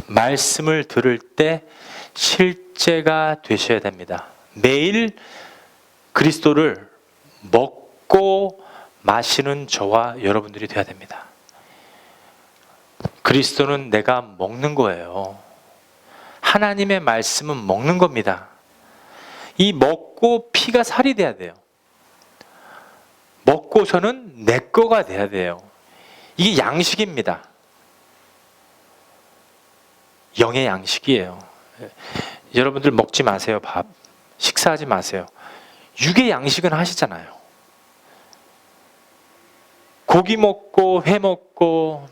말씀을 들을 때 실제가 되셔야 됩니다. 매일 그리스도를 먹고 마시는 저와 여러분들이 되어야 됩니다. 그리스도는 내가 먹는 거예요. 하나님의 말씀은 먹는 겁니다. 이 먹고 피가 살이 돼야 돼요. 먹고서는 내 거가 돼야 돼요. 이게 양식입니다. 영의 양식이에요. 여러분들 먹지 마세요. 밥 식사하지 마세요. 육의 양식은 하시잖아요. 고기 먹고 회 먹고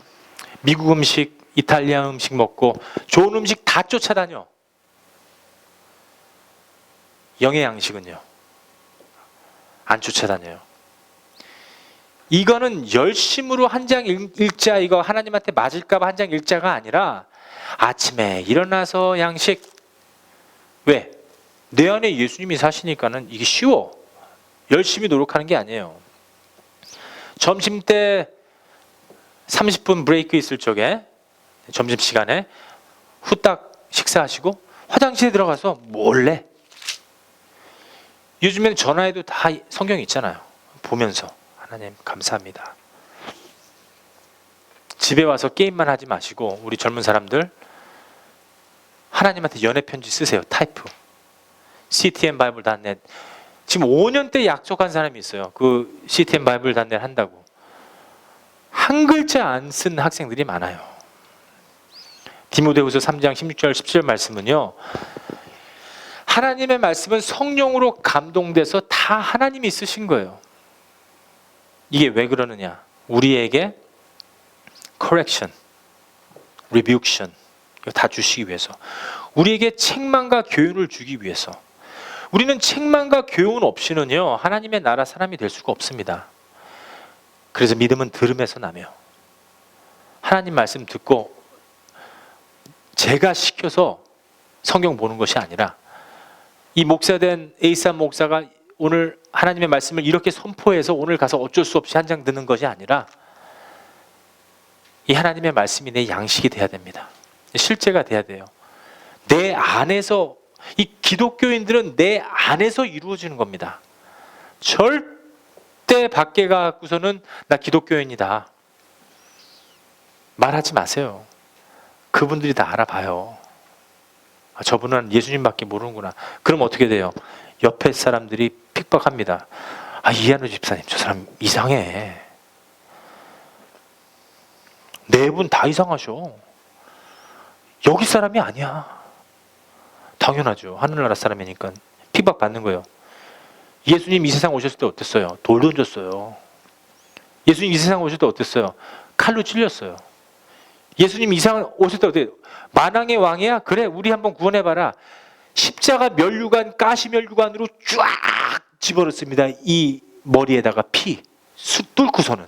미국 음식, 이탈리아 음식 먹고 좋은 음식 다 쫓아다녀. 영의 양식은요, 안 쫓아다녀요. 이거는 열심으로 한 장 읽자, 이거 하나님한테 맞을까봐 한 장 읽자가 아니라 아침에 일어나서 양식. 왜? 내 안에 예수님이 사시니까는 이게 쉬워. 열심히 노력하는 게 아니에요. 점심 때 30분 브레이크 있을 적에 점심시간에 후딱 식사하시고 화장실에 들어가서 몰래, 요즘에는 전화에도 다 성경이 있잖아요. 보면서 하나님 감사합니다. 집에 와서 게임만 하지 마시고 우리 젊은 사람들 하나님한테 연애 편지 쓰세요. 타이프. ctmbible.net. 지금 5년 때 약속한 사람이 있어요. 그 ctmbible.net 한다고. 한 글자 안 쓴 학생들이 많아요. 디모데후서 3장 16절 17절 말씀은요, 하나님의 말씀은 성령으로 감동돼서 다 하나님이 쓰신 거예요. 이게 왜 그러느냐? 우리에게 correction, rebuction, 이거 다 주시기 위해서. 우리에게 책망과 교훈을 주기 위해서. 우리는 책망과 교훈 없이는요, 하나님의 나라 사람이 될 수가 없습니다. 그래서 믿음은 들음에서 나며, 하나님 말씀 듣고 제가 시켜서 성경 보는 것이 아니라, 이 목사된 에이산 목사가 오늘 하나님의 말씀을 이렇게 선포해서 오늘 가서 어쩔 수 없이 한 장 듣는 것이 아니라, 이 하나님의 말씀이 내 양식이 돼야 됩니다. 실제가 돼야 돼요. 내 안에서, 이 기독교인들은 내 안에서 이루어지는 겁니다. 절대 밖에 가고서는 나 기독교인이다 말하지 마세요. 그분들이 다 알아봐요. 아, 저분은 예수님밖에 모르는구나. 그럼 어떻게 돼요? 옆에 사람들이 핍박합니다. 아, 이한우 집사님 저 사람 이상해. 네 분 다 이상하셔. 여기 사람이 아니야. 당연하죠. 하늘나라 사람이니까 핍박 받는 거예요. 예수님 이 세상 오셨을 때 어땠어요? 돌 던졌어요. 예수님 이 세상 오셨을 때 어땠어요? 칼로 찔렸어요. 예수님 이 세상 오셨을 때 어때요? 만왕의 왕이야? 그래, 우리 한번 구원해봐라. 십자가 면류관, 가시 면류관으로 쫙 집어넣습니다. 이 머리에다가 피 뚫고서는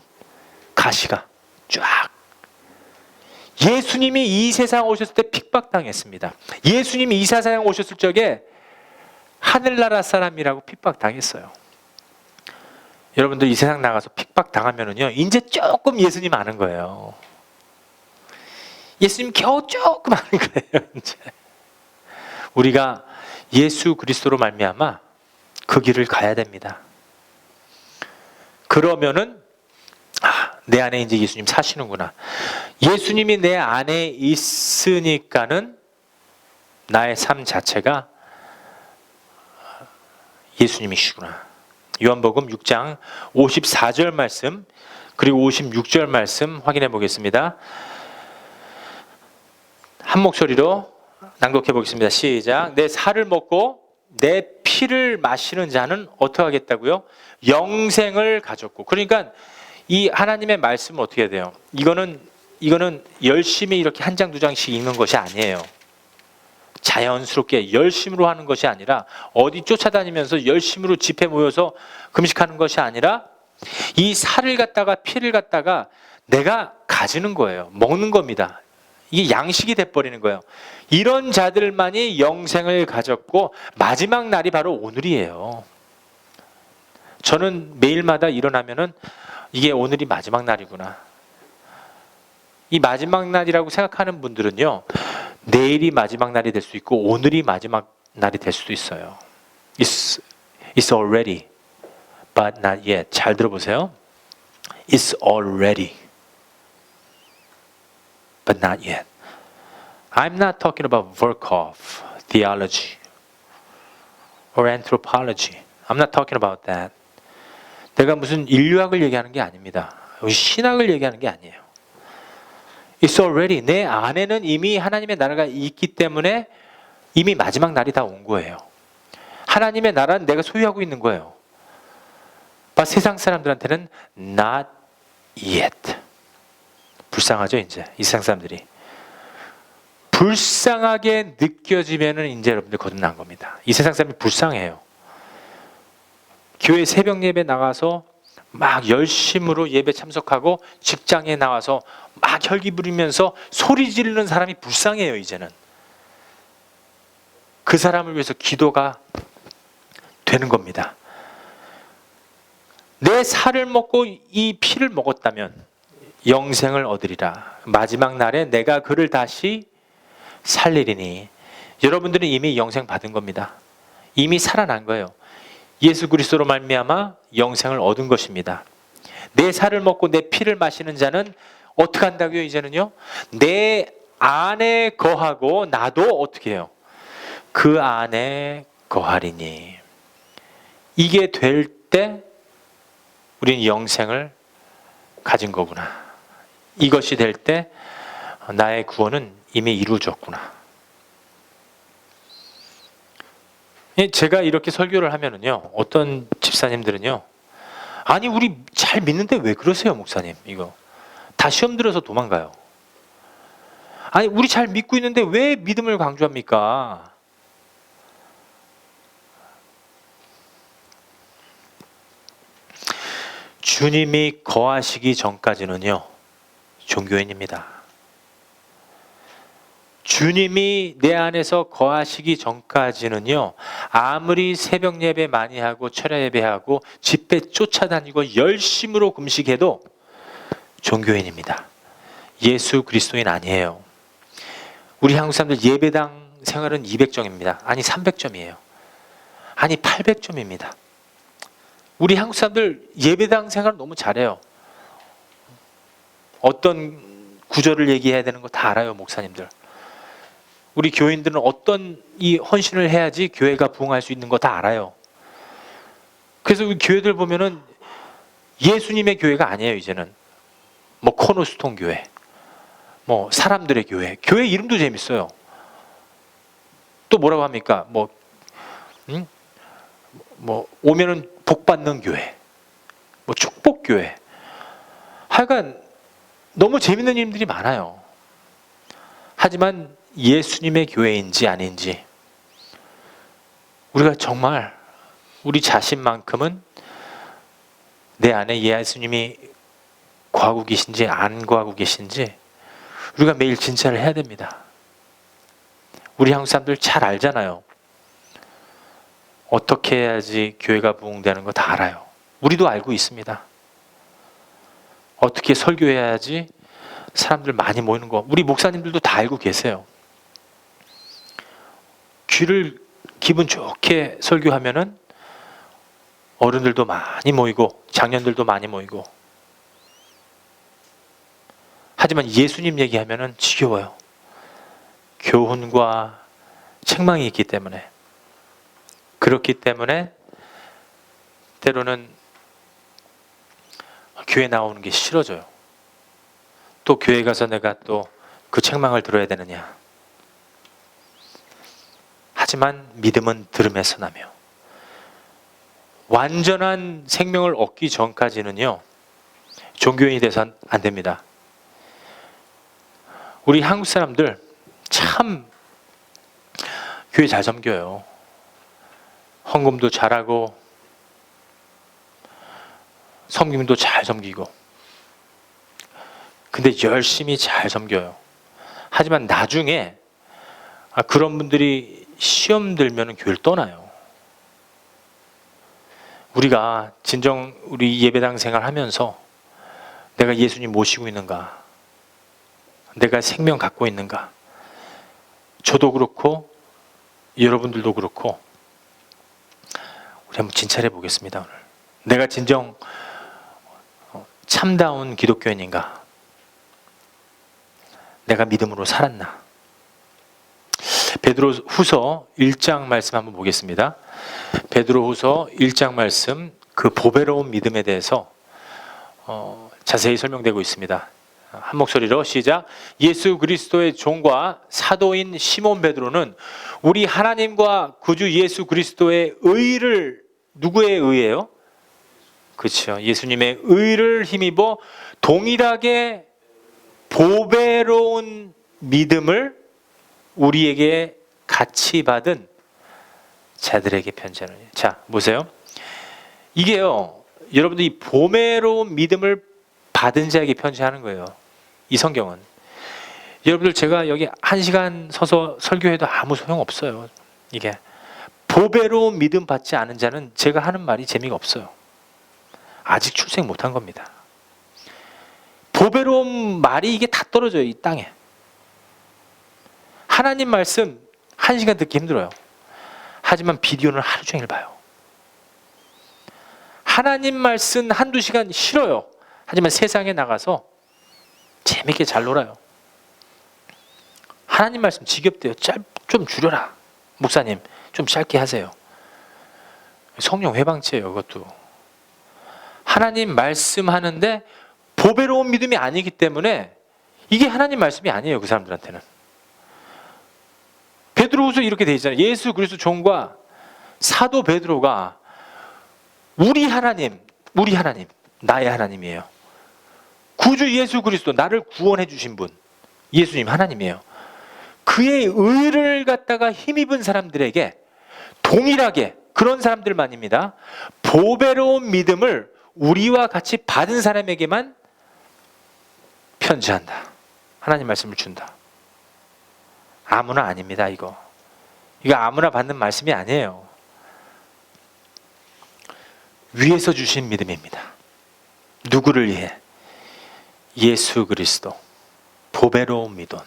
가시가 쫙. 예수님이 이 세상 오셨을 때 핍박당했습니다. 예수님이 이 세상 오셨을 적에 하늘나라 사람이라고 핍박당했어요. 여러분들 이 세상 나가서 핍박당하면은요, 이제 조금 예수님 아는 거예요. 예수님 겨우 조금 아는 거예요. 이제 우리가 예수 그리스도로 말미암아 그 길을 가야 됩니다. 그러면은 내 안에 이제 예수님 사시는구나. 예수님이 내 안에 있으니까는 나의 삶 자체가 예수님이시구나. 요한복음 6장 54절 말씀 그리고 56절 말씀 확인해 보겠습니다. 한 목소리로 낭독해 보겠습니다. 시작. 내 살을 먹고 내 피를 마시는 자는 어떻게 하겠다고요? 영생을 가졌고. 그러니까 이 하나님의 말씀은 어떻게 해야 돼요? 이거는 열심히 이렇게 한 장 두 장씩 읽는 것이 아니에요. 자연스럽게 열심으로 하는 것이 아니라 어디 쫓아다니면서 열심으로 집회 모여서 금식하는 것이 아니라 이 살을 갖다가 피를 갖다가 내가 가지는 거예요. 먹는 겁니다. 이게 양식이 돼버리는 거예요. 이런 자들만이 영생을 가졌고 마지막 날이 바로 오늘이에요. 저는 매일마다 일어나면은 이게 오늘이 마지막 날이구나. 이 마지막 날이라고 생각하는 분들은요, 내일이 마지막 날이 될 수 있고 오늘이 마지막 날이 될 수도 있어요. It's already, but not yet. 잘 들어보세요. It's already, but not yet. I'm not talking about Volkov theology or anthropology. I'm not talking about that. 내가 무슨 인류학을 얘기하는 게 아닙니다. 신학을 얘기하는 게 아니에요. It's already. 내 안에는 이미 하나님의 나라가 있기 때문에 이미 마지막 날이 다 온 거예요. 하나님의 나라는 내가 소유하고 있는 거예요. 세상 사람들한테는 not yet. 불쌍하죠, 이제 이 세상 사람들이. 불쌍하게 느껴지면은 이제 여러분들 거듭난 겁니다. 이 세상 사람이 불쌍해요. 교회 새벽 예배 나가서 막 열심으로 예배 참석하고 직장에 나와서 막 혈기 부리면서 소리 지르는 사람이 불쌍해요. 이제는 그 사람을 위해서 기도가 되는 겁니다. 내 살을 먹고 이 피를 먹었다면 영생을 얻으리라. 마지막 날에 내가 그를 다시 살리리니. 여러분들은 이미 영생 받은 겁니다. 이미 살아난 거예요. 예수 그리스도로 말미암아 영생을 얻은 것입니다. 내 살을 먹고 내 피를 마시는 자는 어떻게 한다고요? 이제는요, 내 안에 거하고 나도 어떻게 해요? 그 안에 거하리니. 이게 될 때 우리는 영생을 가진 거구나. 이것이 될 때 나의 구원은 이미 이루어졌구나. 제가 이렇게 설교를 하면은요, 어떤 집사님들은요, 아니 우리 잘 믿는데 왜 그러세요, 목사님? 이거 다 시험 들어서 도망가요. 아니 우리 잘 믿고 있는데 왜 믿음을 강조합니까? 주님이 거하시기 전까지는요, 종교인입니다. 주님이 내 안에서 거하시기 전까지는요, 아무리 새벽 예배 많이 하고 철야 예배하고 집회 쫓아다니고 열심으로 금식해도 종교인입니다. 예수 그리스도인 아니에요. 우리 한국 사람들 예배당 생활은 200점입니다. 아니 300점이에요. 아니 800점입니다. 우리 한국 사람들 예배당 생활 너무 잘해요. 어떤 구절을 얘기해야 되는 거 다 알아요, 목사님들. 우리 교인들은 어떤 이 헌신을 해야지 교회가 부흥할 수 있는 거 다 알아요. 그래서 우리 교회들 보면은 예수님의 교회가 아니에요. 이제는 뭐 코너스톤 교회, 뭐 사람들의 교회, 교회 이름도 재밌어요. 또 뭐라고 합니까? 뭐 오면은 복 받는 교회, 뭐 축복 교회. 하여간 너무 재밌는 이름들이 많아요. 하지만 예수님의 교회인지 아닌지 우리가 정말 우리 자신만큼은 내 안에 예수님이 거하고 계신지 안 거하고 계신지 우리가 매일 진찰을 해야 됩니다. 우리 한국 사람들 잘 알잖아요. 어떻게 해야지 교회가 부흥되는 거 다 알아요. 우리도 알고 있습니다. 어떻게 설교해야지 사람들 많이 모이는 거 우리 목사님들도 다 알고 계세요. 귀를 기분 좋게 설교하면은 어른들도 많이 모이고 장년들도 많이 모이고. 하지만 예수님 얘기하면은 지겨워요. 교훈과 책망이 있기 때문에, 그렇기 때문에 때로는 교회 나오는 게 싫어져요. 또 교회 가서 내가 또 그 책망을 들어야 되느냐. 하지만 믿음은 들음에서 나며, 완전한 생명을 얻기 전까지는요, 종교인이 돼서 안 됩니다. 우리 한국 사람들 참 교회 잘 섬겨요. 헌금도 잘하고 섬김도 잘 섬기고, 근데 열심히 잘 섬겨요. 하지만 나중에 그런 분들이 시험 들면 교회를 떠나요. 우리가 진정 우리 예배당 생활하면서 내가 예수님 모시고 있는가, 내가 생명 갖고 있는가, 저도 그렇고 여러분들도 그렇고 우리 한번 진찰해 보겠습니다. 오늘 내가 진정 참다운 기독교인인가, 내가 믿음으로 살았나. 베드로후서 1장 말씀 한번 보겠습니다. 베드로후서 1장 말씀, 그 보배로운 믿음에 대해서 자세히 설명되고 있습니다. 한 목소리로 시작. 예수 그리스도의 종과 사도인 시몬 베드로는 우리 하나님과 구주 예수 그리스도의 의를, 누구의 의예요? 그렇죠. 예수님의 의를 힘입어 동일하게 보배로운 믿음을 우리에게 같이 받은 자들에게 편지하노니. 자, 보세요. 이게요, 여러분들 이 보배로운 믿음을 받은 자에게 편지하는 거예요. 이 성경은. 여러분들 제가 여기 1시간 서서 설교해도 아무 소용없어요. 이게 보배로운 믿음 받지 않은 자는 제가 하는 말이 재미가 없어요. 아직 출생 못한 겁니다. 보배로운 말이 이게 다 떨어져요, 이 땅에. 하나님 말씀 1시간 듣기 힘들어요. 하지만 비디오는 하루 종일 봐요. 하나님 말씀 1-2시간 싫어요. 하지만 세상에 나가서 재밌게 잘 놀아요. 하나님 말씀 지겹대요. 좀 줄여라. 목사님 좀 짧게 하세요. 성령 회방체예요, 그것도. 하나님 말씀 하는데 보배로운 믿음이 아니기 때문에 이게 하나님 말씀이 아니에요, 그 사람들한테는. 베드로후서 이렇게 돼 있잖아요. 예수 그리스도 종과 사도 베드로가 우리 하나님, 나의 하나님이에요. 구주 예수 그리스도, 나를 구원해 주신 분, 예수님 하나님이에요. 그의 의를 갖다가 힘입은 사람들에게 동일하게, 그런 사람들만입니다, 보배로운 믿음을 우리와 같이 받은 사람에게만 편지한다. 하나님 말씀을 준다. 아무나 아닙니다. 이거 아무나 받는 말씀이 아니에요. 위에서 주신 믿음입니다. 누구를 위해? 예수 그리스도, 보배로운 믿음.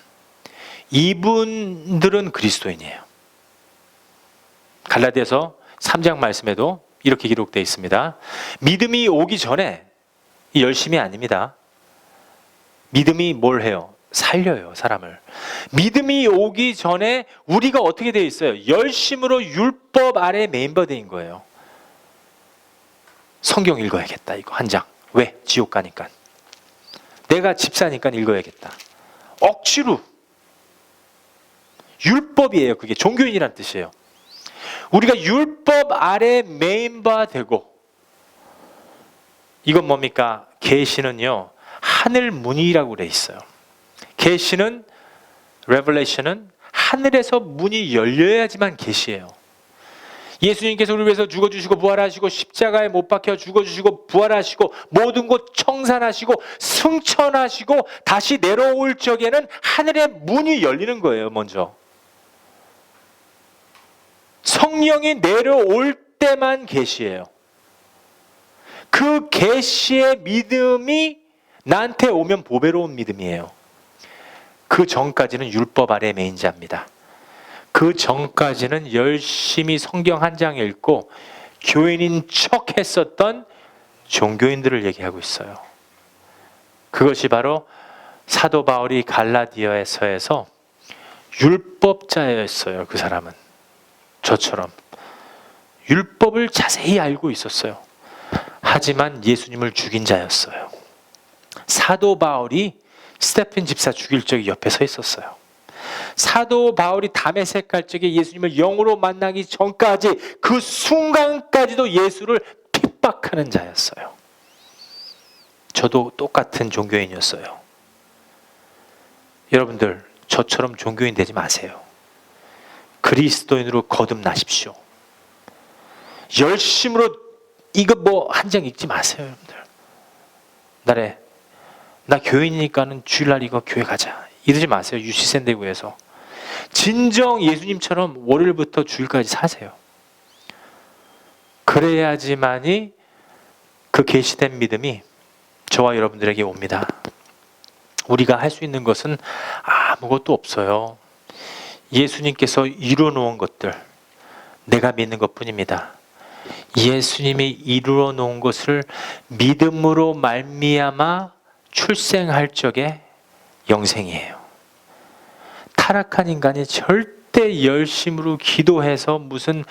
이분들은 그리스도인이에요. 갈라디아서 3장 말씀에도 이렇게 기록되어 있습니다. 믿음이 오기 전에 열심이 아닙니다. 믿음이 뭘 해요? 살려요, 사람을. 믿음이 오기 전에 우리가 어떻게 되어 있어요? 열심으로 율법 아래 메인버드인 거예요. 성경 읽어야겠다, 이거 한 장. 왜? 지옥 가니까. 내가 집사니까 읽어야겠다. 억지로. 율법이에요. 그게 종교인이란 뜻이에요. 우리가 율법 아래 메인바 되고, 이건 뭡니까? 계시는요, 하늘 문이라고 그래 있어요. 계시는, 레벨레이션은 하늘에서 문이 열려야지만 계시예요. 예수님께서 우리 위해서 죽어주시고 부활하시고 십자가에 못 박혀 죽어주시고 부활하시고 모든 것 청산하시고 승천하시고 다시 내려올 적에는 하늘의 문이 열리는 거예요. 먼저 성령이 내려올 때만 계시예요. 그 계시의 믿음이 나한테 오면 보배로운 믿음이에요. 그 전까지는 율법 아래 메인자입니다. 그 전까지는 열심히 성경 한 장 읽고 교인인 척 했었던 종교인들을 얘기하고 있어요. 그것이 바로 사도 바울이 갈라디아서에서 율법자였어요. 그 사람은 저처럼 율법을 자세히 알고 있었어요. 하지만 예수님을 죽인 자였어요. 사도 바울이 스데판 집사 죽일 적에 옆에 서 있었어요. 사도 바울이 다메섹 갈 적에 예수님을 영으로 만나기 전까지 그 순간까지도 예수를 핍박하는 자였어요. 저도 똑같은 종교인이었어요. 여러분들 저처럼 종교인 되지 마세요. 그리스도인으로 거듭나십시오. 열심으로 이거 뭐 한 장 읽지 마세요. 여러분들 나 교인이니까는 주일날 이거 교회 가자 이러지 마세요. 유시샌대구에서 진정 예수님처럼 월요일부터 주일까지 사세요. 그래야지만이 그 계시된 믿음이 저와 여러분들에게 옵니다. 우리가 할 수 있는 것은 아무것도 없어요. 예수님께서 이루어 놓은 것들 내가 믿는 것뿐입니다. 예수님이 이루어 놓은 것을 믿음으로 말미암아 출생할 적에 영생이에요. 타락한 인간이 절대 열심으로 기도해서 무슨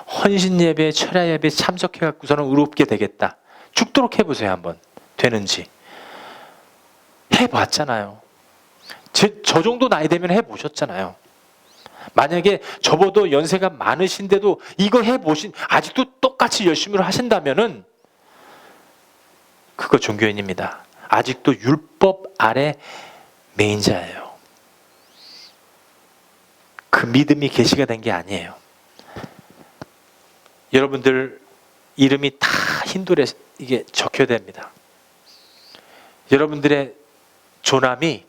헌신 예배, 철야 예배 참석해 갖고서는 의롭게 되겠다. 죽도록 해보세요. 한번 되는지. 해봤잖아요. 저 정도 나이 되면 해보셨잖아요. 만약에 저보다 연세가 많으신데도 이거 해보신 아직도 똑같이 열심히 하신다면은 그거 종교인입니다. 아직도 율법 아래 매인자예요. 그 믿음이 계시가 된 게 아니에요. 여러분들 이름이 다 힌두에 이게 적혀야 됩니다. 여러분들의 조남이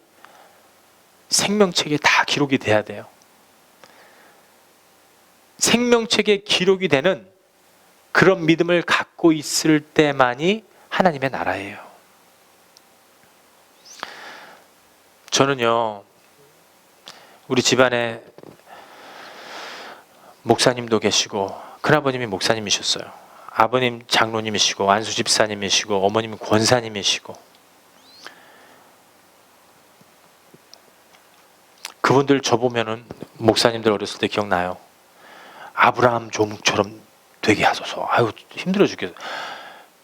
생명책에 다 기록이 돼야 돼요. 생명책에 기록이 되는 그런 믿음을 갖고 있을 때만이 하나님의 나라예요. 저는요, 우리 집안에 목사님도 계시고 큰아버님이 목사님이셨어요. 아버님 장로님이시고 안수 집사님이시고 어머님 권사님이시고 그분들 저 보면은 목사님들 어렸을 때 기억나요. 아브라함 종처럼 되게 하소서. 아유 힘들어 죽겠어.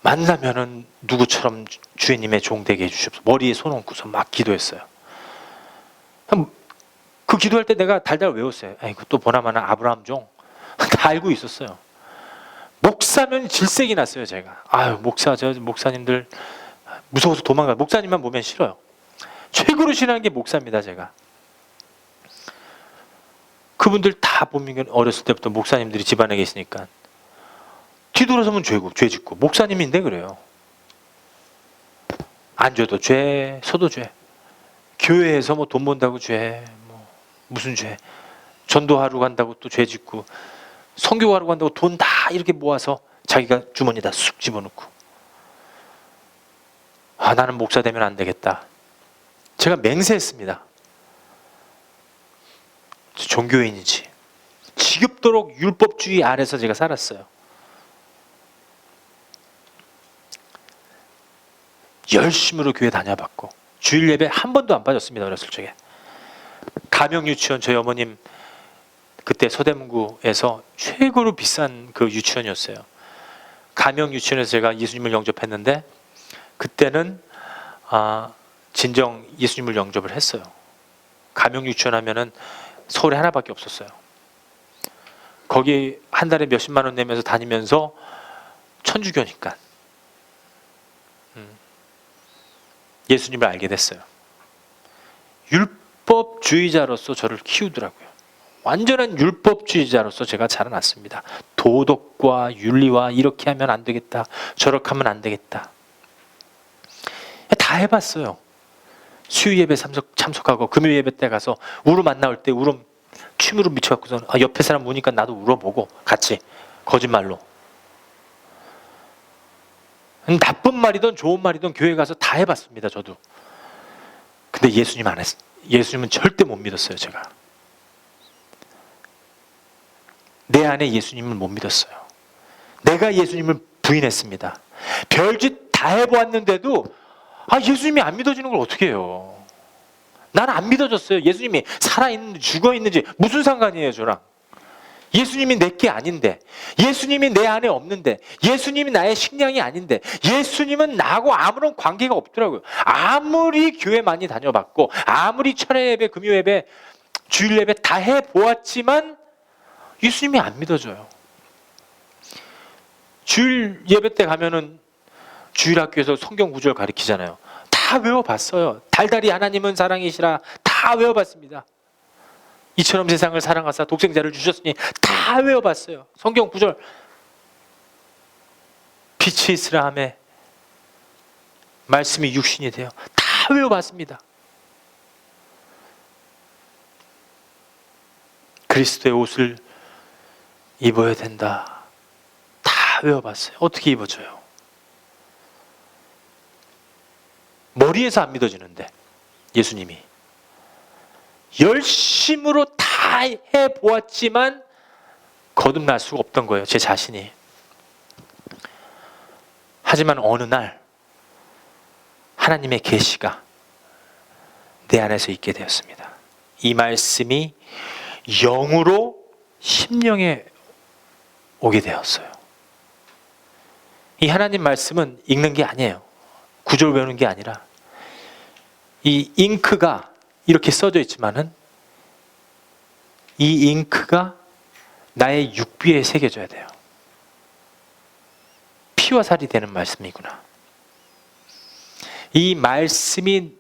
만나면은 누구처럼 주님의 종 되게 해주십시오. 머리에 손 얹고서 막 기도했어요. 그 기도할 때 내가 달달 외웠어요. 아이고 또 보나마나 아브라함 종 다 알고 있었어요. 목사면 질색이 났어요. 제가 아유 목사님들 무서워서 도망가. 목사님만 보면 싫어요. 최고로 싫어하는 게 목사입니다. 제가 그분들 다 보면 어렸을 때부터 목사님들이 집안에 계시니까 뒤돌아서면 죄 짓고 목사님인데 그래요. 앉아도 죄, 서도 죄. 교회에서 뭐 돈 번다고 죄, 뭐 무슨 죄. 전도하러 간다고 또 죄 짓고 선교하러 간다고 돈 다 이렇게 모아서 자기가 주머니에다 쑥 집어넣고 나는 목사 되면 안 되겠다. 제가 맹세했습니다. 종교인이지. 지겹도록 율법주의 아래서 제가 살았어요. 열심으로 교회 다녀봤고 주일 예배 한 번도 안 빠졌습니다. 어렸을 적에. 가명유치원 저희 어머님 그때 서대문구에서 최고로 비싼 그 유치원이었어요. 가명유치원에서 제가 예수님을 영접했는데 그때는 진정 예수님을 영접을 했어요. 가명유치원 하면은 서울에 하나밖에 없었어요. 거기 한 달에 몇십만 원 내면서 다니면서 천주교니까 예수님을 알게 됐어요. 율법주의자로서 저를 키우더라고요. 완전한 율법주의자로서 제가 자라났습니다. 도덕과 윤리와 이렇게 하면 안 되겠다. 저렇게 하면 안 되겠다. 다 해봤어요. 수요 예배 참석하고 금요 예배 때 가서 울음 안 나올 때 울음 취미로 미쳐갖고서 옆에 사람 우니까 나도 울어보고 같이 거짓말로. 나쁜 말이든 좋은 말이든 교회 가서 다 해봤습니다. 저도. 근데 예수님 안 했어요. 예수님은 절대 못 믿었어요. 제가. 내 안에 예수님을 못 믿었어요. 내가 예수님을 부인했습니다. 별짓 다 해보았는데도 예수님이 안 믿어지는 걸 어떻게 해요? 나는 안 믿어졌어요. 예수님이 살아있는지 죽어있는지 무슨 상관이에요 저랑. 예수님이 내 게 아닌데, 예수님이 내 안에 없는데, 예수님이 나의 식량이 아닌데, 예수님은 나하고 아무런 관계가 없더라고요. 아무리 교회 많이 다녀봤고, 아무리 철회 예배, 금요 예배, 주일 예배 다 해보았지만 예수님이 안 믿어져요. 주일 예배 때 가면은 주일학교에서 성경 구절 가르치잖아요. 다 외워봤어요. 달달이 하나님은 사랑이시라 다 외워봤습니다. 이처럼 세상을 사랑하사 독생자를 주셨으니 다 외워봤어요. 성경 구절 빛이 있으라 하매 말씀이 육신이 되어 다 외워봤습니다. 그리스도의 옷을 입어야 된다. 다 외워봤어요. 어떻게 입어줘요? 머리에서 안 믿어지는데 예수님이 열심으로 다 해보았지만 거듭날 수가 없던 거예요. 제 자신이. 하지만 어느 날 하나님의 계시가 내 안에서 있게 되었습니다. 이 말씀이 영으로 심령에 오게 되었어요. 이 하나님 말씀은 읽는 게 아니에요. 구절 외우는 게 아니라 이 잉크가 이렇게 써져 있지만은 이 잉크가 나의 육비에 새겨져야 돼요. 피와 살이 되는 말씀이구나. 이 말씀이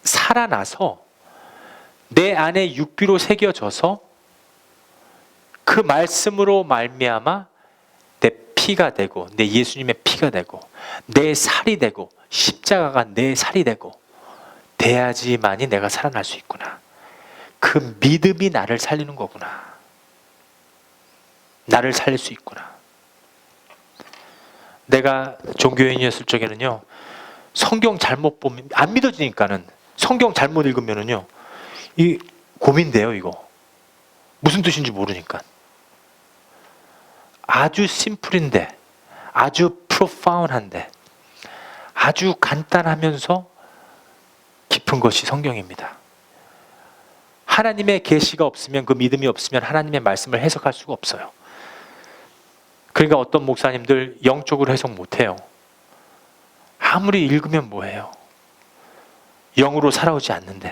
살아나서 내 안에 육비로 새겨져서 그 말씀으로 말미암아 내 피가 되고 내 예수님의 피가 되고 내 살이 되고 십자가가 내 살이 되고 돼야지만이 내가 살아날 수 있구나. 그 믿음이 나를 살리는 거구나. 나를 살릴 수 있구나. 내가 종교인이었을 적에는요, 성경 잘못 보면 안 믿어지니까는 성경 잘못 읽으면은요, 이 고민돼요. 이거 무슨 뜻인지 모르니까. 아주 심플인데, 아주 프로파운한데, 아주 간단하면서 깊은 것이 성경입니다. 하나님의 계시가 없으면, 그 믿음이 없으면 하나님의 말씀을 해석할 수가 없어요. 그러니까 어떤 목사님들 영적으로 해석 못해요. 아무리 읽으면 뭐해요? 영으로 살아오지 않는데.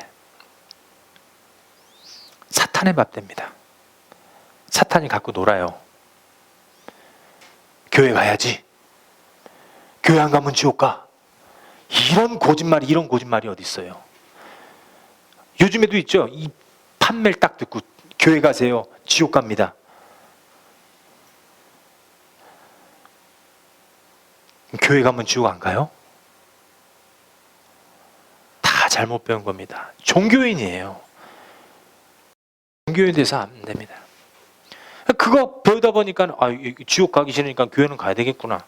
사탄의 밥됩니다. 사탄이 갖고 놀아요. 교회 가야지. 교회 안 가면 지옥 가. 이런 거짓말이 어디 있어요? 요즘에도 있죠. 이 판매를 딱 듣고 교회 가세요. 지옥 갑니다. 교회 가면 지옥 안 가요? 다 잘못 배운 겁니다. 종교인이에요. 종교인에 대해서 안 됩니다. 그거 배우다 보니까 지옥 가기 싫으니까 교회는 가야 되겠구나.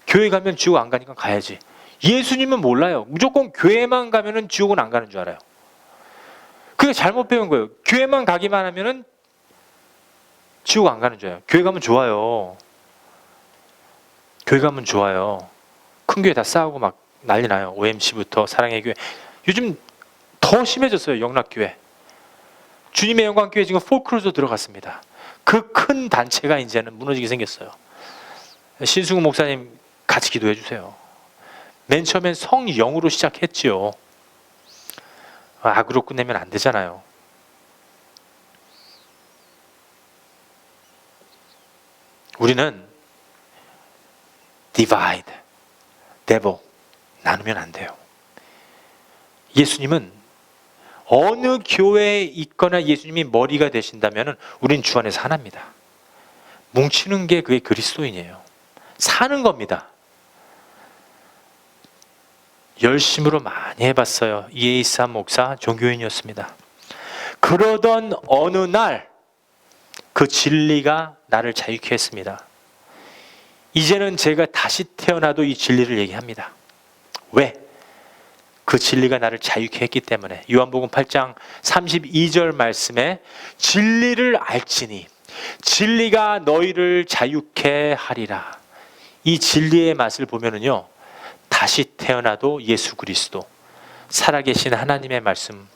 교회 가면 지옥 안 가니까 가야지. 예수님은 몰라요. 무조건 교회만 가면은 지옥은 안 가는 줄 알아요. 그게 잘못 배운 거예요. 교회만 가기만 하면은 지옥 안 가는 줄 알아요. 교회 가면 좋아요. 교회 가면 좋아요. 큰 교회 다 싸우고 막 난리 나요. OMC부터 사랑의 교회. 요즘 더 심해졌어요. 영락교회. 주님의 영광교회 지금 폴크로도 들어갔습니다. 그 큰 단체가 이제는 무너지게 생겼어요. 신승우 목사님 같이 기도해 주세요. 맨 처음엔 성령으로 시작했지요. 악으로 끝내면 안 되잖아요. 우리는 divide, devil, 나누면 안 돼요. 예수님은 어느 교회에 있거나 예수님이 머리가 되신다면 우린 주 안에서 하나입니다. 뭉치는 게 그게 그리스도인이에요. 사는 겁니다. 열심으로 많이 해봤어요. 이에이스 목사 종교인이었습니다. 그러던 어느 날 그 진리가 나를 자유케 했습니다. 이제는 제가 다시 태어나도 이 진리를 얘기합니다. 왜? 그 진리가 나를 자유케 했기 때문에. 요한복음 8장 32절 말씀에 진리를 알지니 진리가 너희를 자유케 하리라. 이 진리의 맛을 보면은요, 다시 태어나도 예수 그리스도, 살아계신 하나님의 말씀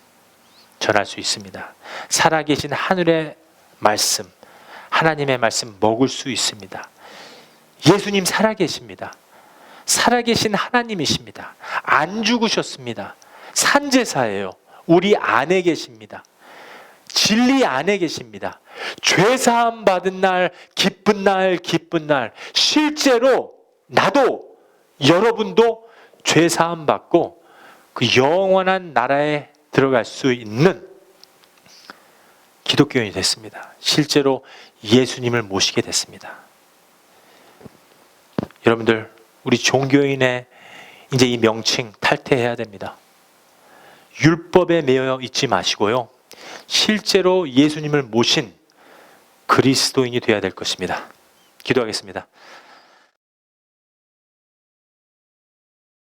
전할 수 있습니다. 살아계신 하늘의 말씀, 하나님의 말씀 먹을 수 있습니다. 예수님 살아계십니다. 살아계신 하나님이십니다. 안 죽으셨습니다. 산제사예요. 우리 안에 계십니다. 진리 안에 계십니다. 죄사함 받은 날, 기쁜 날, 기쁜 날. 실제로 나도, 여러분도 죄사함 받고 그 영원한 나라에 들어갈 수 있는 기독교인이 됐습니다. 실제로 예수님을 모시게 됐습니다. 여러분들, 우리 종교인의 이제 이 명칭 탈퇴해야 됩니다. 율법에 매여 있지 마시고요. 실제로 예수님을 모신 그리스도인이 되어야 될 것입니다. 기도하겠습니다.